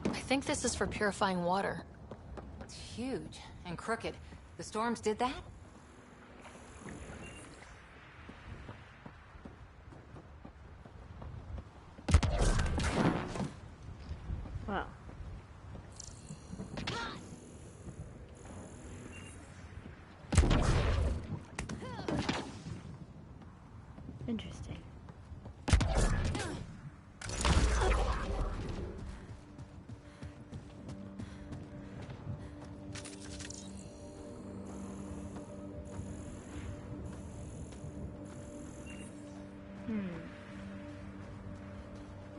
I think this is for purifying water. It's huge and crooked. The storms did that? Wow. Interesting.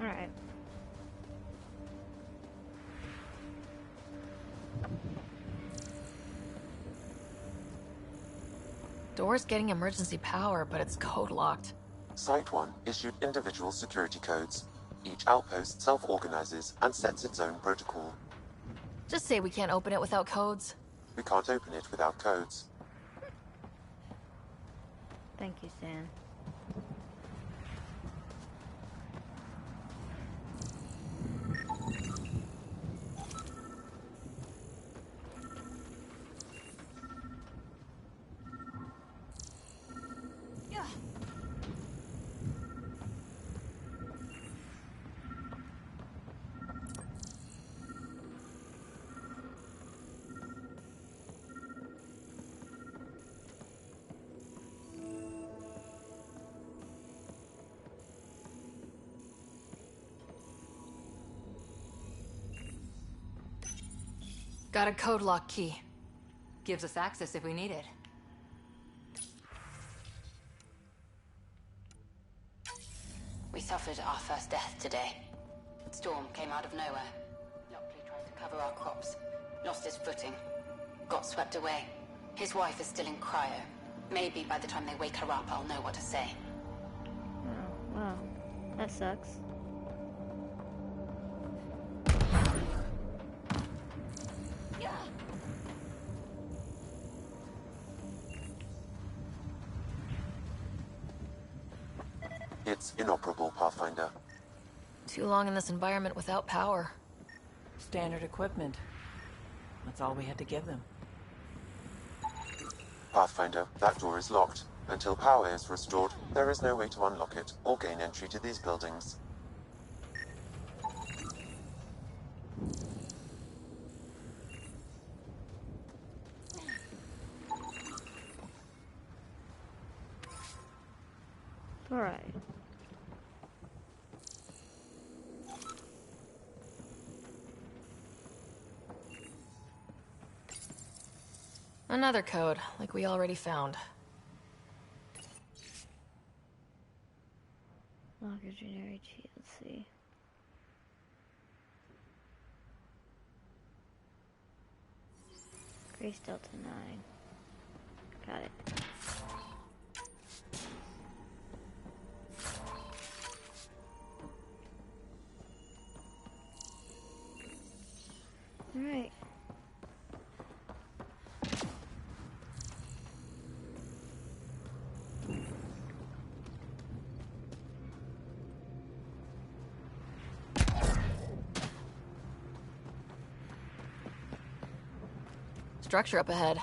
Alright. Door's getting emergency power, but it's code locked. Site 1 issued individual security codes. Each outpost self-organizes and sets its own protocol. Just say we can't open it without codes. We can't open it without codes. Thank you, Sam. Got a code lock key. Gives us access if we need it. We suffered our first death today. Storm came out of nowhere. Lockley tried to cover our crops. Lost his footing. Got swept away. His wife is still in cryo. Maybe by the time they wake her up, I'll know what to say. Oh, wow. That sucks. It's inoperable, Pathfinder. Too long in this environment without power. Standard equipment. That's all we had to give them. Pathfinder, that door is locked. Until power is restored, there is no way to unlock it or gain entry to these buildings. Alright. Another code, like we already found. Locker generic key, let's see. Grace Delta 9. Got it. Alright. Structure up ahead.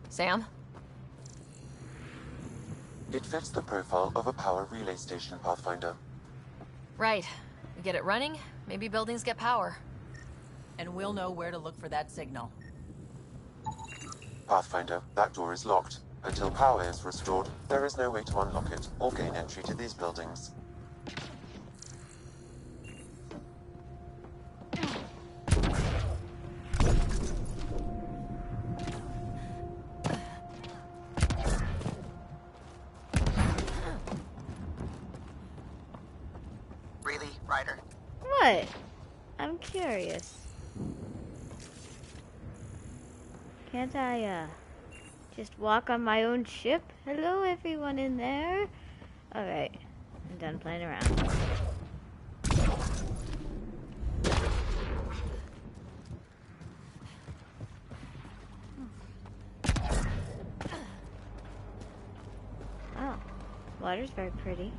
Sam? It fits the profile of a power relay station, Pathfinder. Right. We get it running, maybe buildings get power. And we'll know where to look for that signal. Pathfinder, that door is locked. Until power is restored, there is no way to unlock it or gain entry to these buildings. Really, Ryder? What? I'm curious. Can't I, just walk on my own ship? Hello, everyone in there? Alright. I'm done playing around. Oh. Water's very pretty.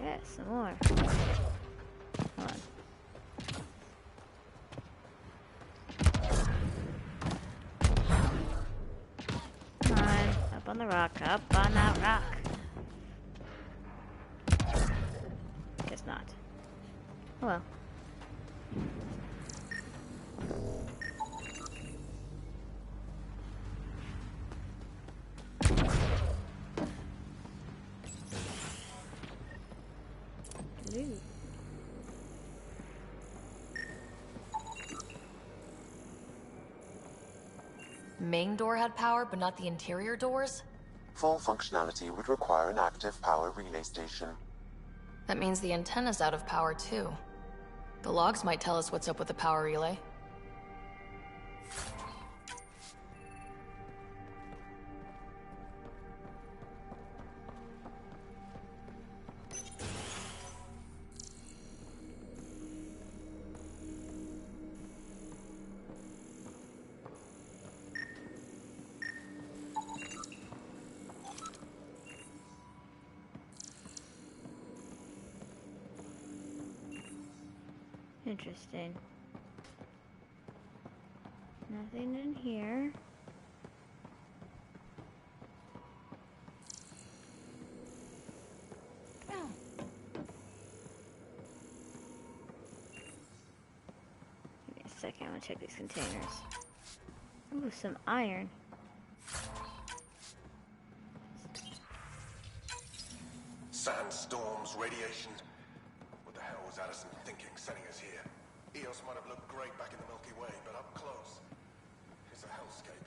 Yeah, some more. Come on. Come on. Up on the rock. Up on that rock. Guess not. Oh well. Ooh. Main door had power, but not the interior doors? Full functionality would require an active power relay station. That means the antenna's out of power too. The logs might tell us what's up with the power relay. Interesting. Nothing in here. Give me a second, I want to check these containers. Ooh, some iron. Sandstorms, radiation. What the hell was Addison thinking, sending us here? Eos might have looked great back in the Milky Way, but up close, it's a hellscape.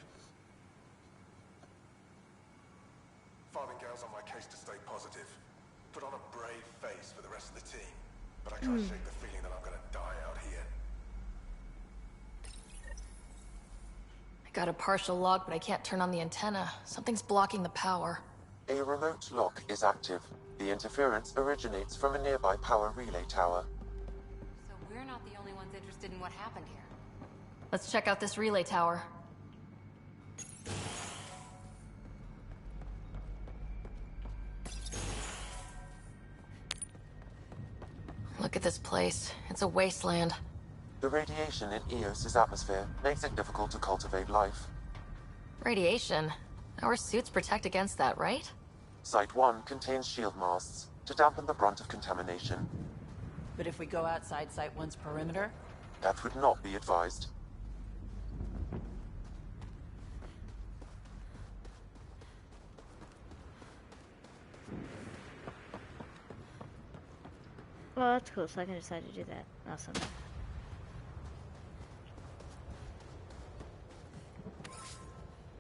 Farthingale's on my case to stay positive. Put on a brave face for the rest of the team, but I can't shake the feeling that I'm gonna die out here. I got a partial lock, but I can't turn on the antenna. Something's blocking the power. A remote lock is active. The interference originates from a nearby power relay tower. So we're not the only ones interested in what happened here. Let's check out this relay tower. Look at this place. It's a wasteland. The radiation in Eos's atmosphere makes it difficult to cultivate life. Radiation? Our suits protect against that, right? Site 1 contains shield masts to dampen the brunt of contamination. But if we go outside Site 1's perimeter? That would not be advised. Well, that's cool, so I can decide to do that. Awesome.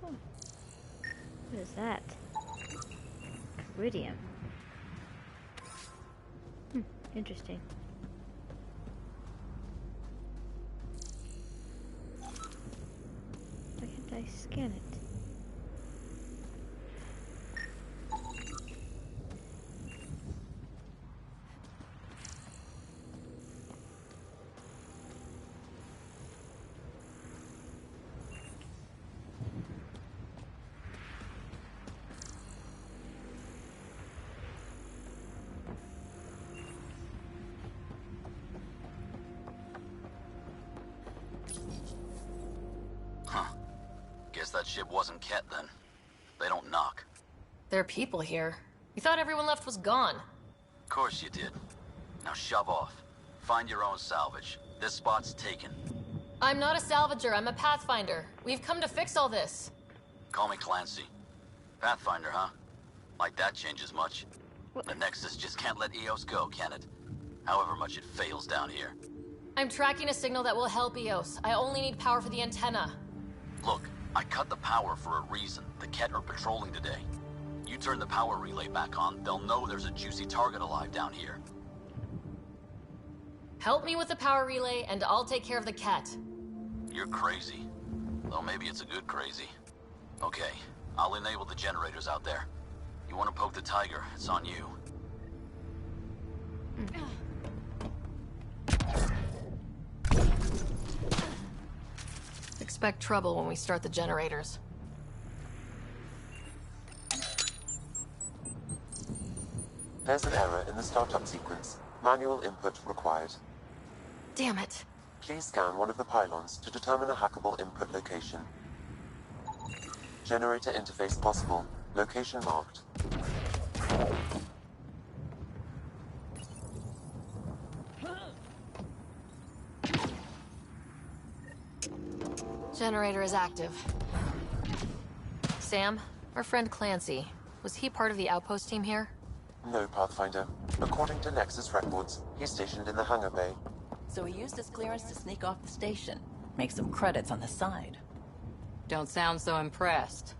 Oh. What is that? Iridium. Interesting. Why can't I scan it? Guess that ship wasn't Ket then. They don't knock. There are people here. We thought everyone left was gone. Of course you did. Now shove off. Find your own salvage. This spot's taken. I'm not a salvager, I'm a pathfinder. We've come to fix all this. Call me Clancy. Pathfinder, huh? Like that changes much. The Nexus just can't let Eos go, can it? However much it fails down here. I'm tracking a signal that will help Eos. I only need power for the antenna. Look, I cut the power for a reason. The Ket are patrolling today. You turn the power relay back on, they'll know there's a juicy target alive down here. Help me with the power relay, and I'll take care of the Ket. You're crazy. Though maybe it's a good crazy. Okay, I'll enable the generators out there. You want to poke the tiger, it's on you. Expect trouble when we start the generators. There's an error in the startup sequence. Manual input required. Damn it. Please scan one of the pylons to determine a hackable input location. Generator interface possible. Location marked. Generator is active. Sam, our friend Clancy, was he part of the outpost team here? No, Pathfinder. According to Nexus records, he's stationed in the hangar bay. So he used his clearance to sneak off the station. Make some credits on the side. Don't sound so impressed.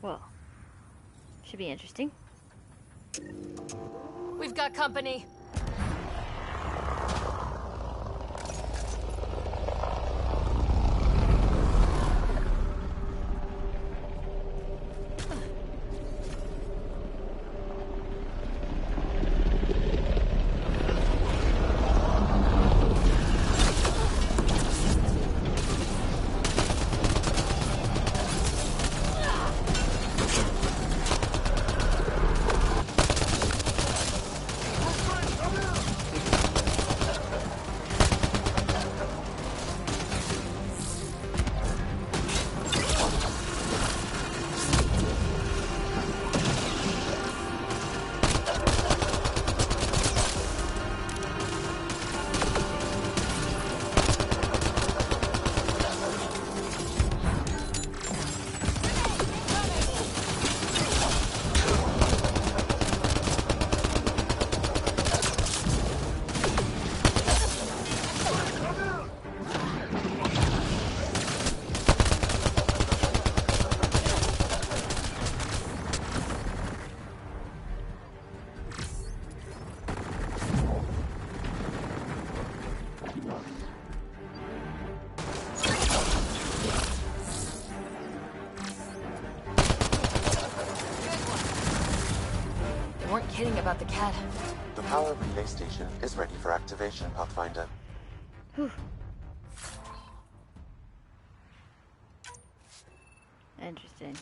Well, should be interesting. We've got company. weren't kidding about the cat. The power relay station is ready for activation, Pathfinder. Whew. Interesting.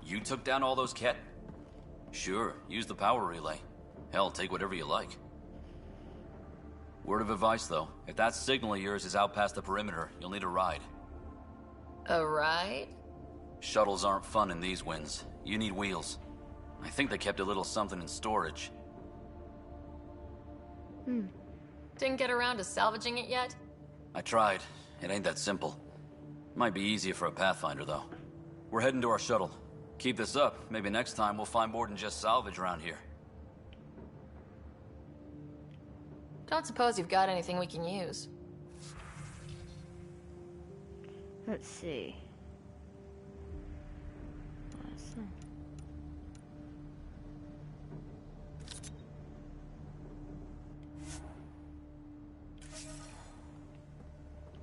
You took down all those cat... Sure, use the power relay. Hell, take whatever you like. Word of advice, though. If that signal of yours is out past the perimeter, you'll need a ride. A ride? Shuttles aren't fun in these winds. You need wheels. I think they kept a little something in storage. Didn't get around to salvaging it yet? I tried. It ain't that simple. Might be easier for a Pathfinder, though. We're heading to our shuttle. Keep this up. Maybe next time we'll find more than just salvage around here. Don't suppose you've got anything we can use. Let's see. Awesome.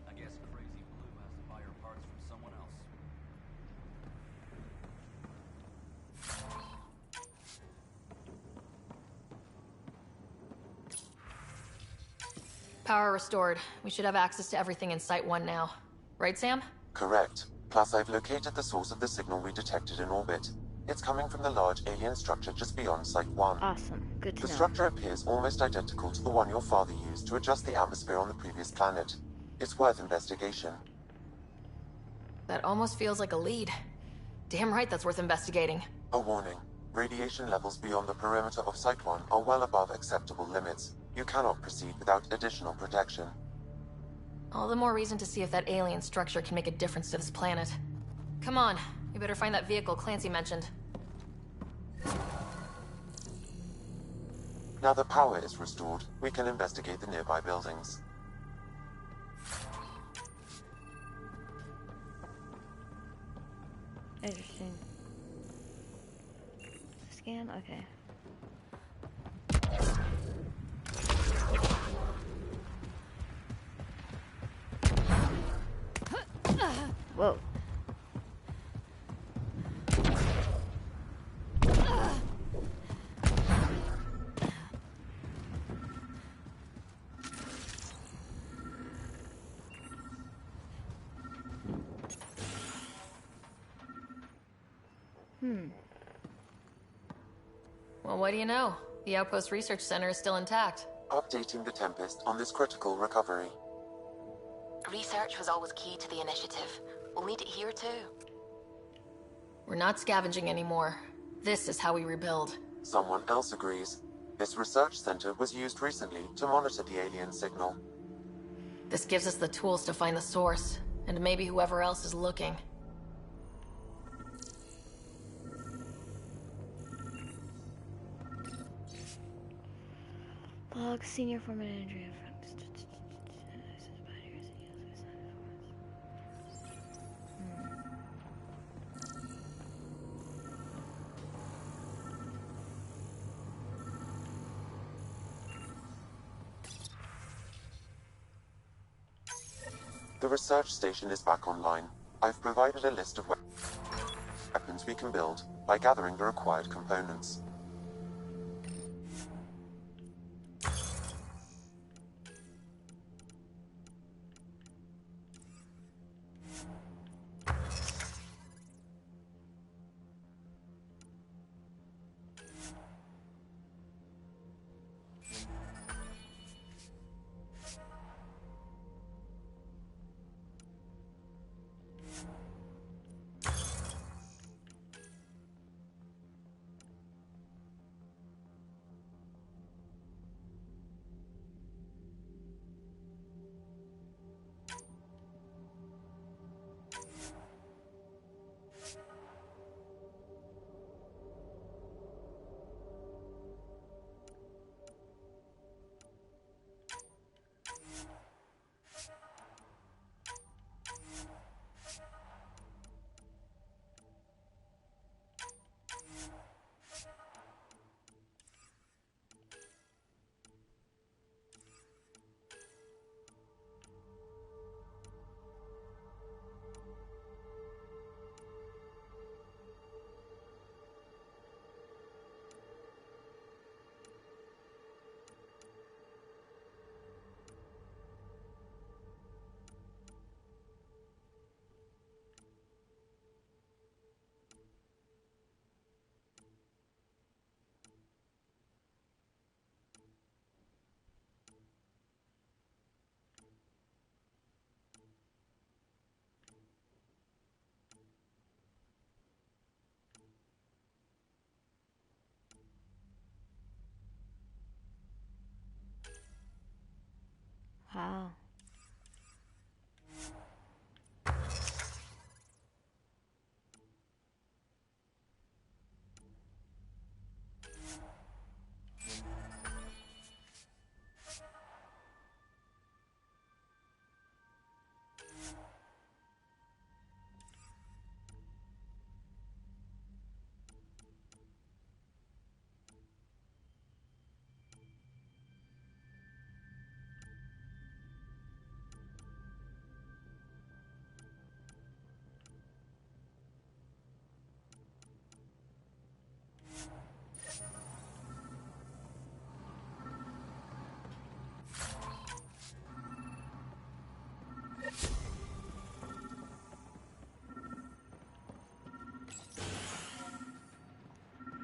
I guess Crazy Blue has to buy her parts from someone else. Power restored. We should have access to everything in Site 1 now. Right, Sam? Correct. Plus, I've located the source of the signal we detected in orbit. It's coming from the large alien structure just beyond Site 1. Awesome. Good to The know. structure appears almost identical to the one your father used to adjust the atmosphere on the previous planet. It's worth investigation. That almost feels like a lead. Damn right that's worth investigating. A warning. Radiation levels beyond the perimeter of Site 1 are well above acceptable limits. You cannot proceed without additional protection. All the more reason to see if that alien structure can make a difference to this planet. Come on, we better find that vehicle Clancy mentioned. Now that power is restored, we can investigate the nearby buildings. Interesting. Scan? Okay. Whoa. Well, what do you know? The Outpost Research Center is still intact. Updating the Tempest on this critical recovery. Research was always key to the initiative. We'll need it here too. We're not scavenging anymore. This is how we rebuild. Someone else agrees. This research center was used recently to monitor the alien signal. This gives us the tools to find the source, and maybe whoever else is looking. Log Senior Foreman Andrea. The research station is back online. I've provided a list of weapons we can build by gathering the required components. Wow.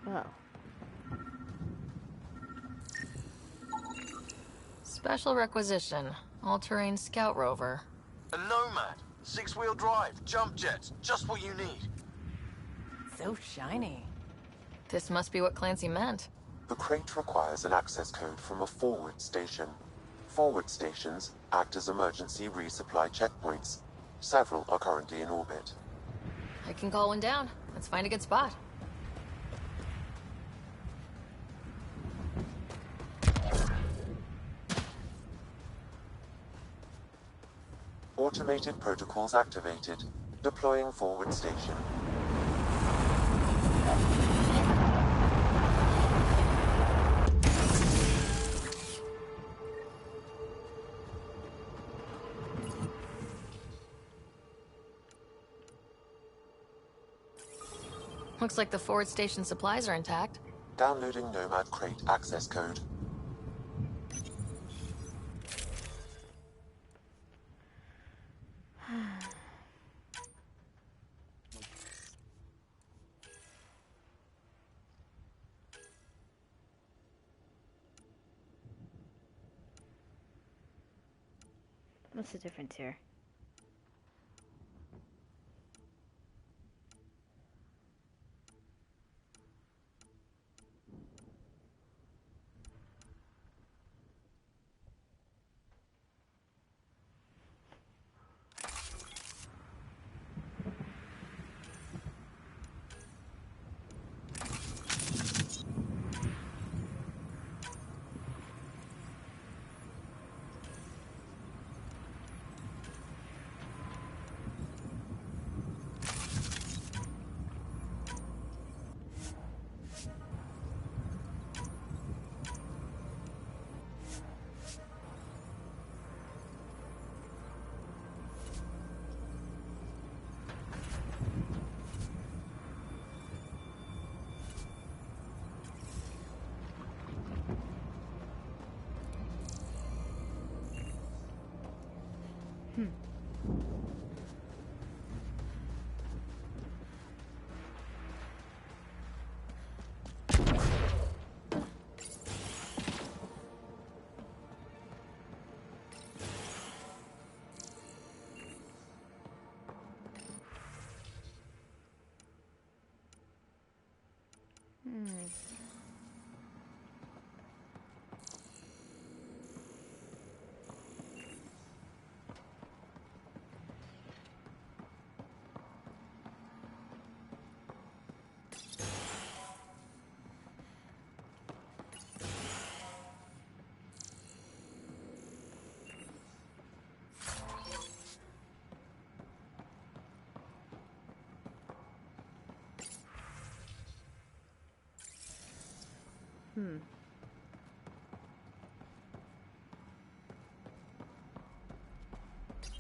Well. Special requisition. All-terrain scout rover. A Nomad. 6-wheel drive. Jump jets. Just what you need. So shiny. This must be what Clancy meant. The crate requires an access code from a forward station. Forward stations act as emergency resupply checkpoints. Several are currently in orbit. I can call one down. Let's find a good spot. Automated protocols activated. Deploying forward station. Looks like the forward station supplies are intact. Downloading Nomad crate access code. What's the difference here?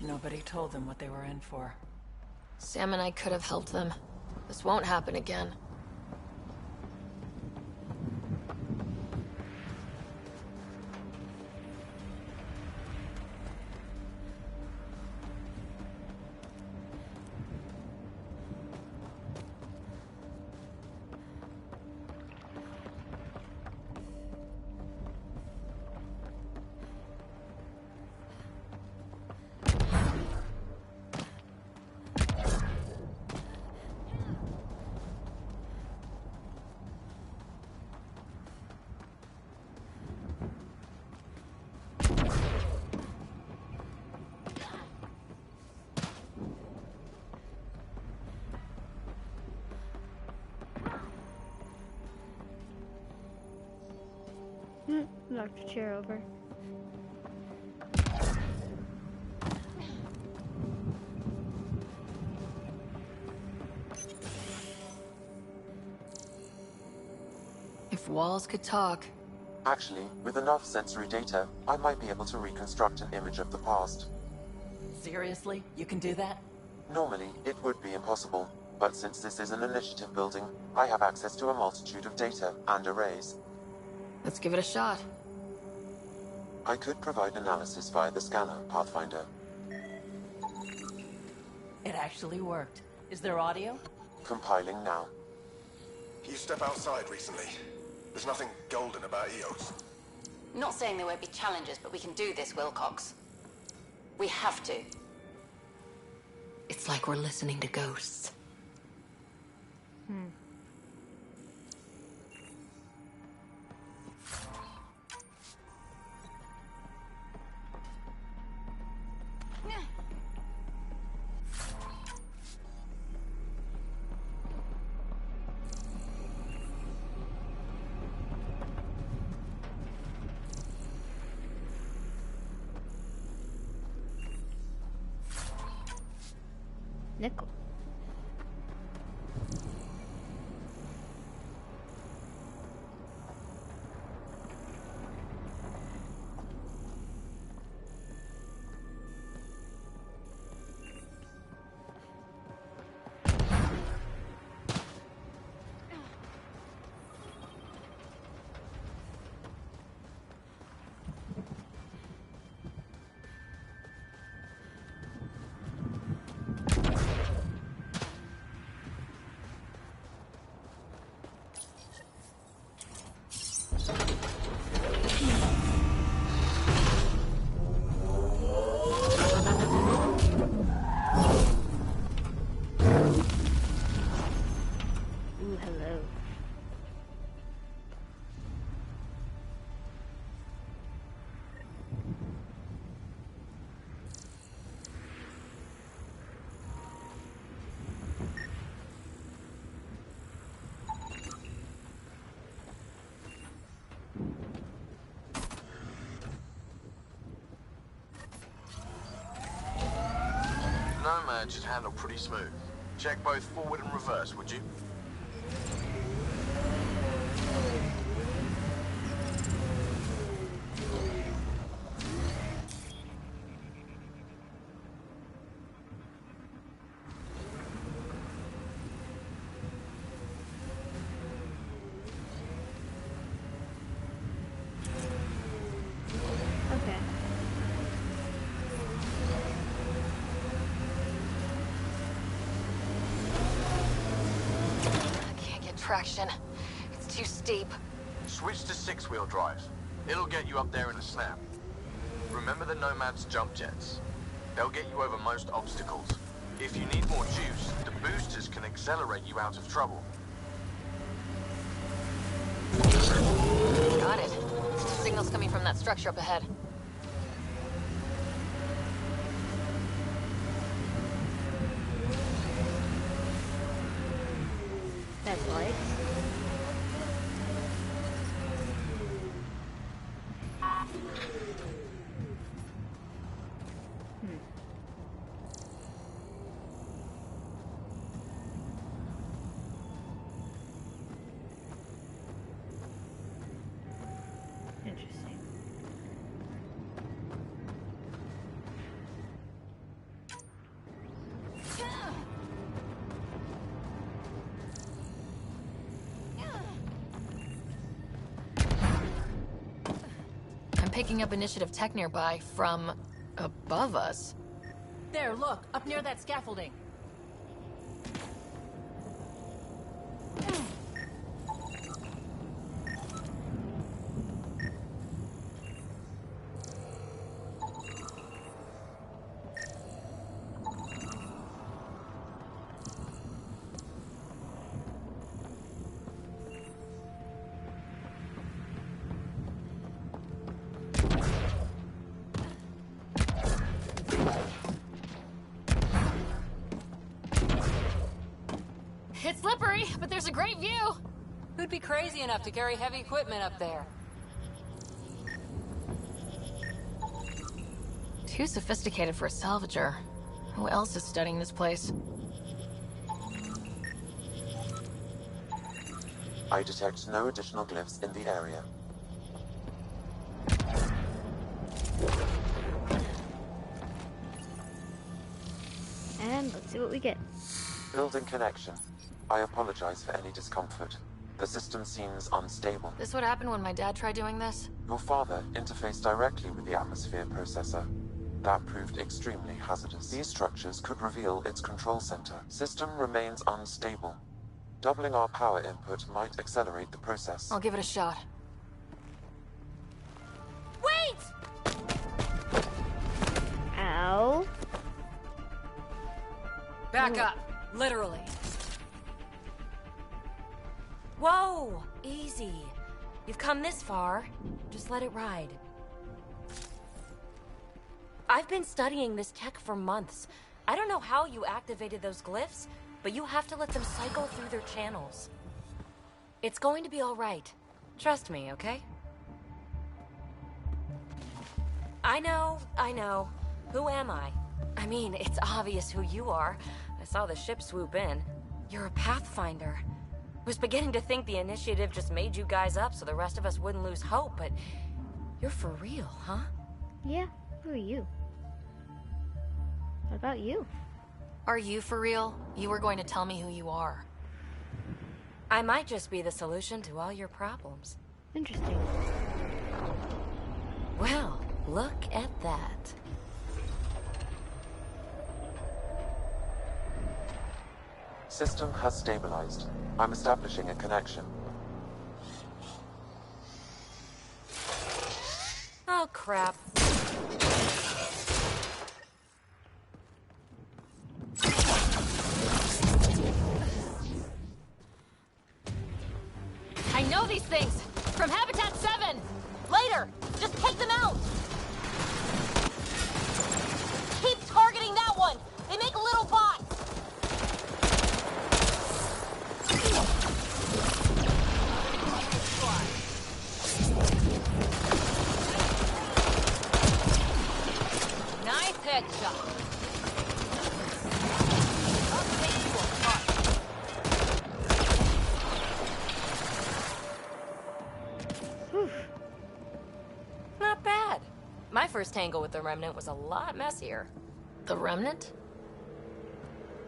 Nobody told them what they were in for. Sam and I could have helped them. This won't happen again. Knocked a chair over. If walls could talk. Actually, with enough sensory data, I might be able to reconstruct an image of the past. Seriously? You can do that? Normally, it would be impossible, but since this is an initiative building, I have access to a multitude of data and arrays. Let's give it a shot. I could provide analysis via the scanner, Pathfinder. It actually worked. Is there audio? Compiling now. You step outside recently. There's nothing golden about Eos. Not saying there won't be challenges, but we can do this, Wilcox. We have to. It's like we're listening to ghosts. Nickel. Ooh, hello. Nomad should handle pretty smooth. Check both forward and reverse, would you? Okay. I can't get traction. It's too steep. Switch to six-wheel drive. It'll get you up there in a snap. Remember the Nomad's jump jets. They'll get you over most obstacles. If you need more juice, the boosters can accelerate you out of trouble. Got it. Signal's coming from that structure up ahead. That's lights. Interesting. I'm picking up initiative tech nearby from above us. There, look, up near that scaffolding. It's slippery, but there's a great view. Who'd be crazy enough to carry heavy equipment up there? Too sophisticated for a salvager. Who else is studying this place? I detect no additional glyphs in the area. And let's see what we get. Building connection. I apologize for any discomfort. The system seems unstable. This what happened when my dad tried doing this? Your father interfaced directly with the atmosphere processor. That proved extremely hazardous. These structures could reveal its control center. System remains unstable. Doubling our power input might accelerate the process. I'll give it a shot. Wait! Ow. Back up. Literally. Whoa! Easy. You've come this far. Just let it ride. I've been studying this tech for months. I don't know how you activated those glyphs, but you have to let them cycle through their channels. It's going to be all right. Trust me, okay? I know. Who am I? I mean, it's obvious who you are. I saw the ship swoop in. You're a Pathfinder. Was beginning to think the initiative just made you guys up so the rest of us wouldn't lose hope, but you're for real, huh? Yeah, who are you? What about you? Are you for real? You were going to tell me who you are. I might just be the solution to all your problems. Interesting. Well, look at that. System has stabilized. I'm establishing a connection. Oh, crap. I know these things! From Habitat 7! Later! Just take them out! Keep targeting that one! They make little bots! Nice headshot! I'll take you apart. Not bad. My first tangle with the Remnant was a lot messier. The Remnant?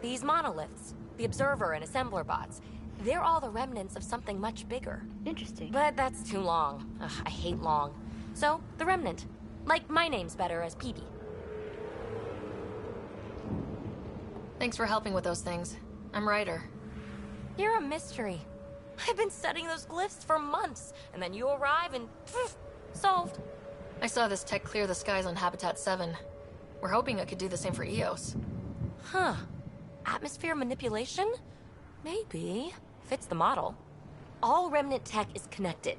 These monoliths, the Observer and Assembler bots, they're all the remnants of something much bigger. Interesting. But that's too long. Ugh, I hate long. So, the Remnant. Like, my name's better as PB. Thanks for helping with those things. I'm Ryder. You're a mystery. I've been studying those glyphs for months, and then you arrive and poof, solved. I saw this tech clear the skies on Habitat 7. We're hoping it could do the same for EOS. Huh. Atmosphere manipulation? Maybe. Fits the model. All Remnant tech is connected.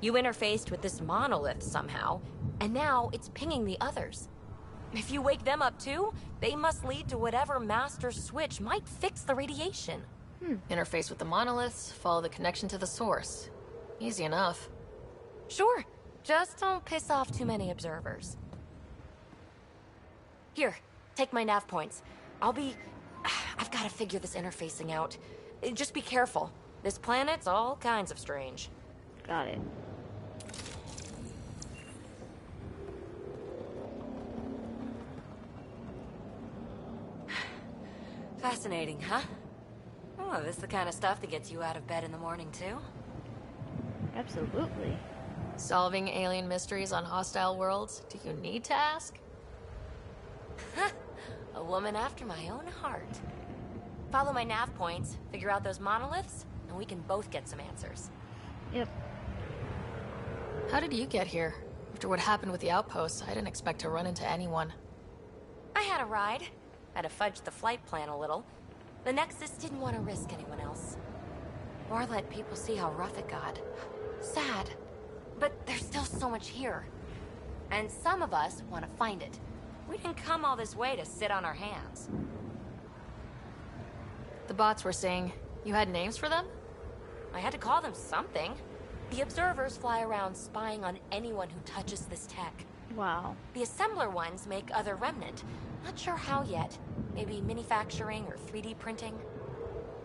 You interfaced with this monolith somehow, and now it's pinging the others. If you wake them up too, they must lead to whatever master switch might fix the radiation. Interface with the monoliths, follow the connection to the source. Easy enough. Sure. Just don't piss off too many observers. Here, take my nav points. I've got to figure this interfacing out. Just be careful. This planet's all kinds of strange. Got it. Fascinating, huh? Oh, this is the kind of stuff that gets you out of bed in the morning, too? Absolutely. Solving alien mysteries on hostile worlds? Do you need to ask? A woman after my own heart. Follow my nav points, figure out those monoliths, and we can both get some answers. Yep. How did you get here? After what happened with the outposts, I didn't expect to run into anyone. I had a ride. Had to fudge the flight plan a little. The Nexus didn't want to risk anyone else. Or let people see how rough it got. Sad. But there's still so much here. And some of us want to find it. We didn't come all this way to sit on our hands. The bots were saying you had names for them? I had to call them something. The observers fly around spying on anyone who touches this tech. Wow. The assembler ones make other remnant. Not sure how yet. Maybe manufacturing or 3D printing.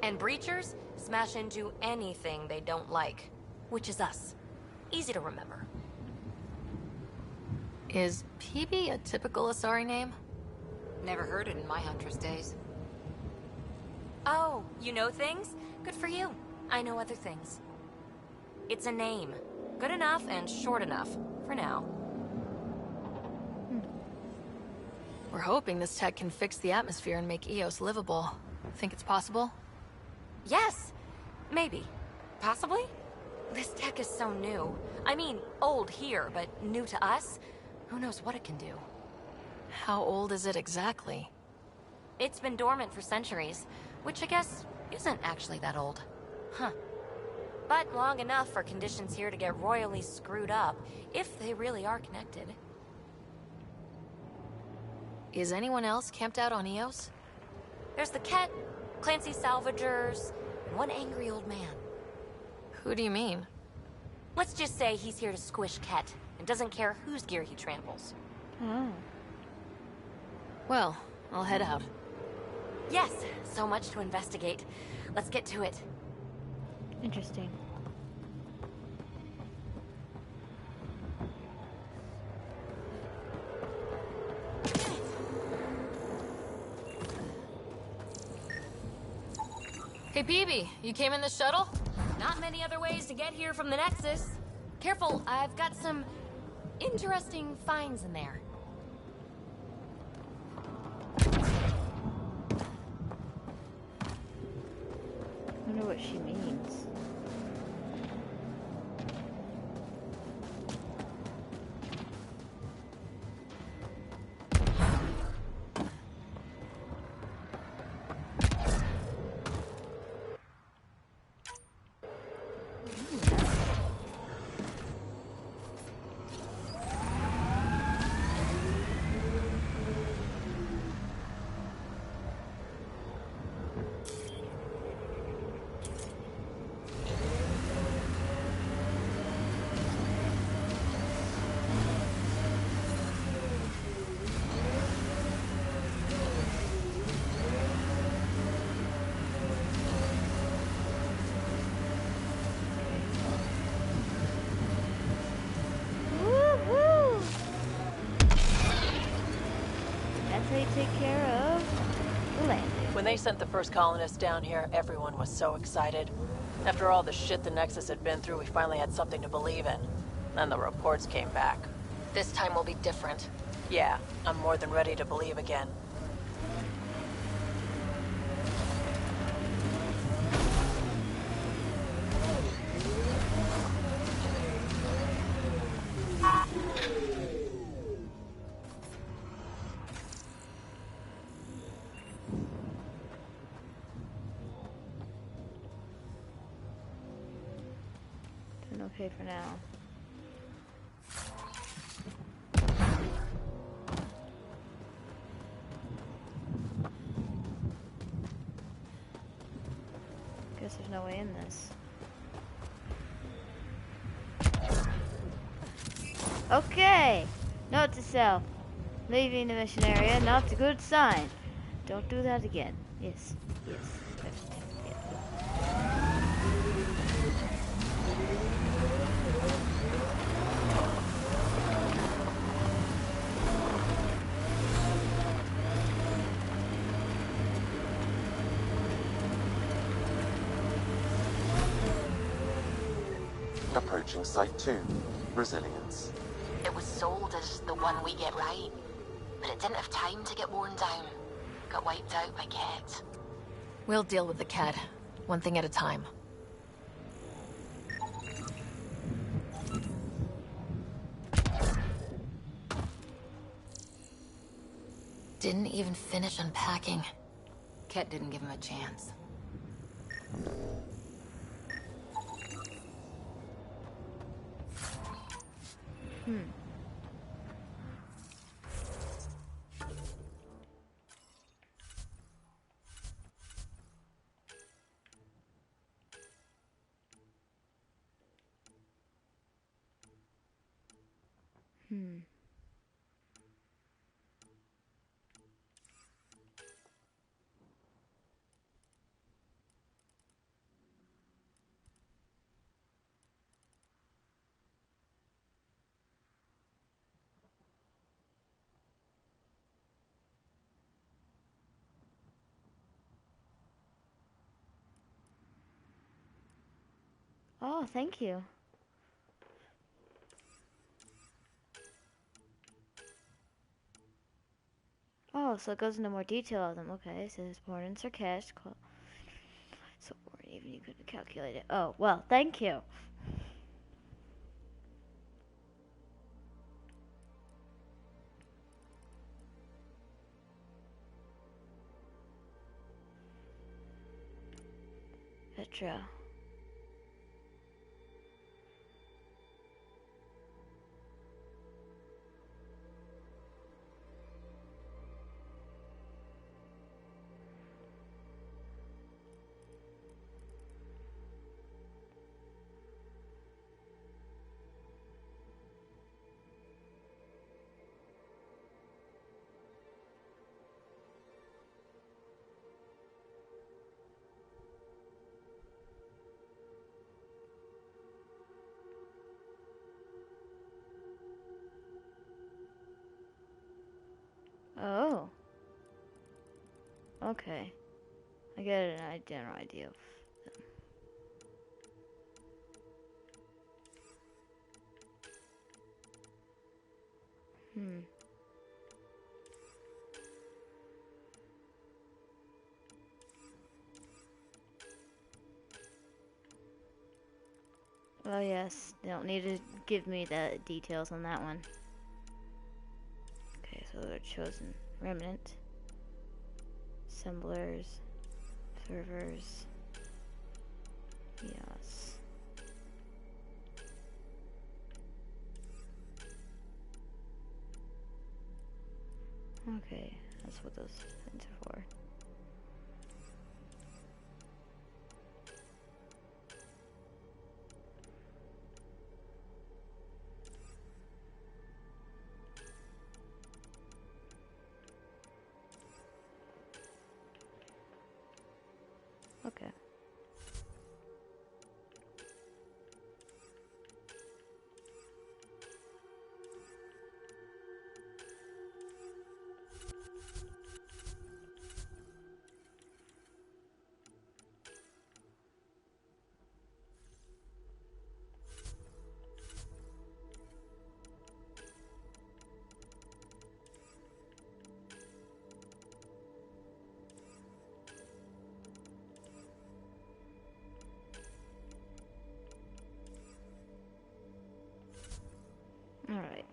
And breachers smash into anything they don't like, which is us. Easy to remember. Is PB a typical Asari name? Never heard it in my Huntress days. Oh, you know things? Good for you. I know other things. It's a name. Good enough and short enough. For now. We're hoping this tech can fix the atmosphere and make Eos livable. Think it's possible? Yes. Maybe. Possibly? This tech is so new. I mean, old here, but new to us? Who knows what it can do? How old is it exactly? It's been dormant for centuries, which I guess isn't actually that old. Huh. But long enough for conditions here to get royally screwed up, if they really are connected. Is anyone else camped out on Eos? There's the Ket, Clancy Salvagers, and one angry old man. Who do you mean? Let's just say he's here to squish Ket, and doesn't care whose gear he tramples. Oh. Well, I'll head out. Yes, so much to investigate. Let's get to it. Interesting. Hey, PB, you came in the shuttle? Not many other ways to get here from the Nexus. Careful, I've got some interesting finds in there. I wonder what she means. Take care of the landing. When they sent the first colonists down here, everyone was so excited. After all the shit the Nexus had been through, we finally had something to believe in. Then the reports came back. This time will be different. Yeah, I'm more than ready to believe again. Okay for now. Guess there's no way in this. Okay! Note to self. Leaving the mission area, not a good sign. Don't do that again. Yes, yes. Approaching Site 2. Resilience. It was sold as the one we get right, but it didn't have time to get worn down. Got wiped out by Ket. We'll deal with the Ket, one thing at a time. Didn't even finish unpacking. Ket didn't give him a chance. Oh, thank you. Oh, so it goes into more detail of them. Okay, so there's born in Sarkash. So born even you couldn't calculate it. Oh, well, thank you. Petra. Oh. Okay. I get a general idea of them. Hmm. Oh yes, they don't need to give me the details on that one. Okay, so they're chosen remnant, assemblers, servers, yes. Okay, that's what those things are for. Okay. All right.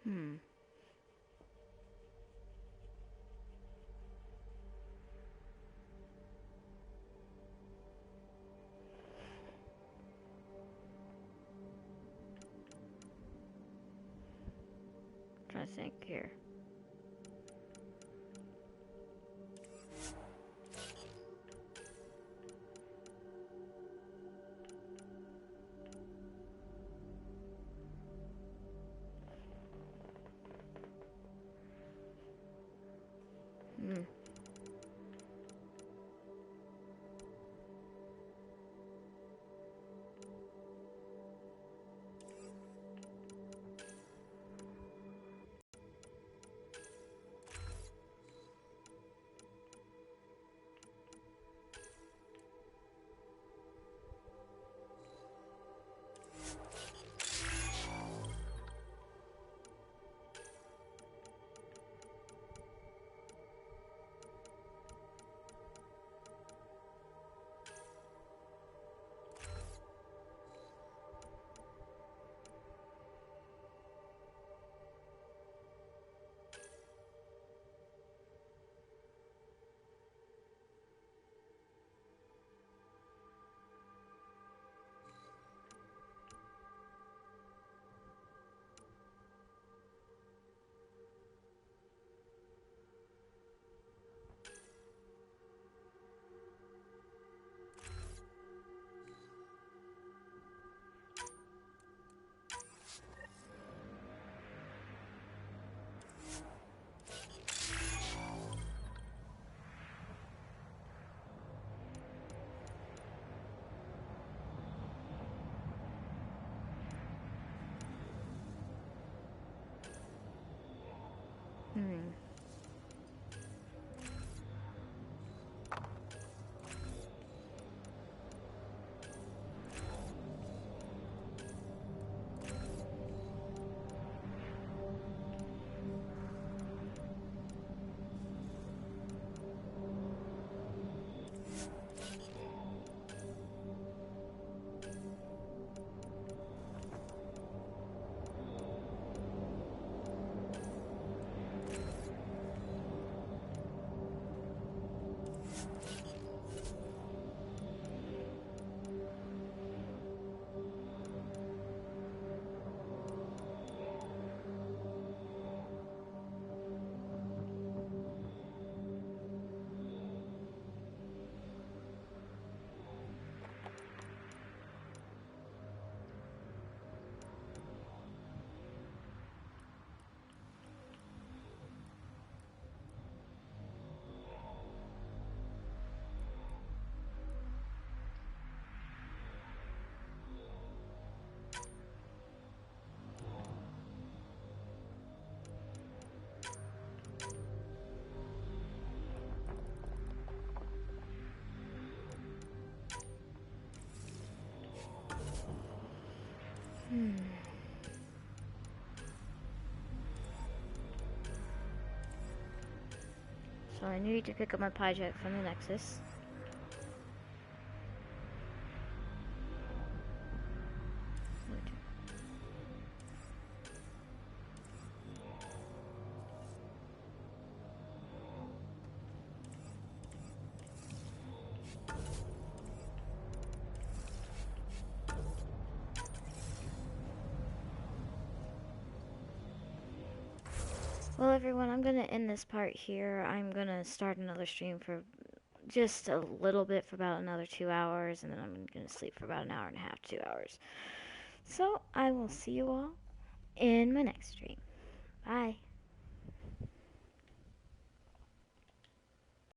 Hmm. Trying to think here. Hmm. So I need to pick up my project from the Nexus. Well, everyone, I'm going to end this part here. I'm going to start another stream for just a little bit for about another 2 hours, and then I'm going to sleep for about an hour and a half, 2 hours. So I will see you all in my next stream. Bye.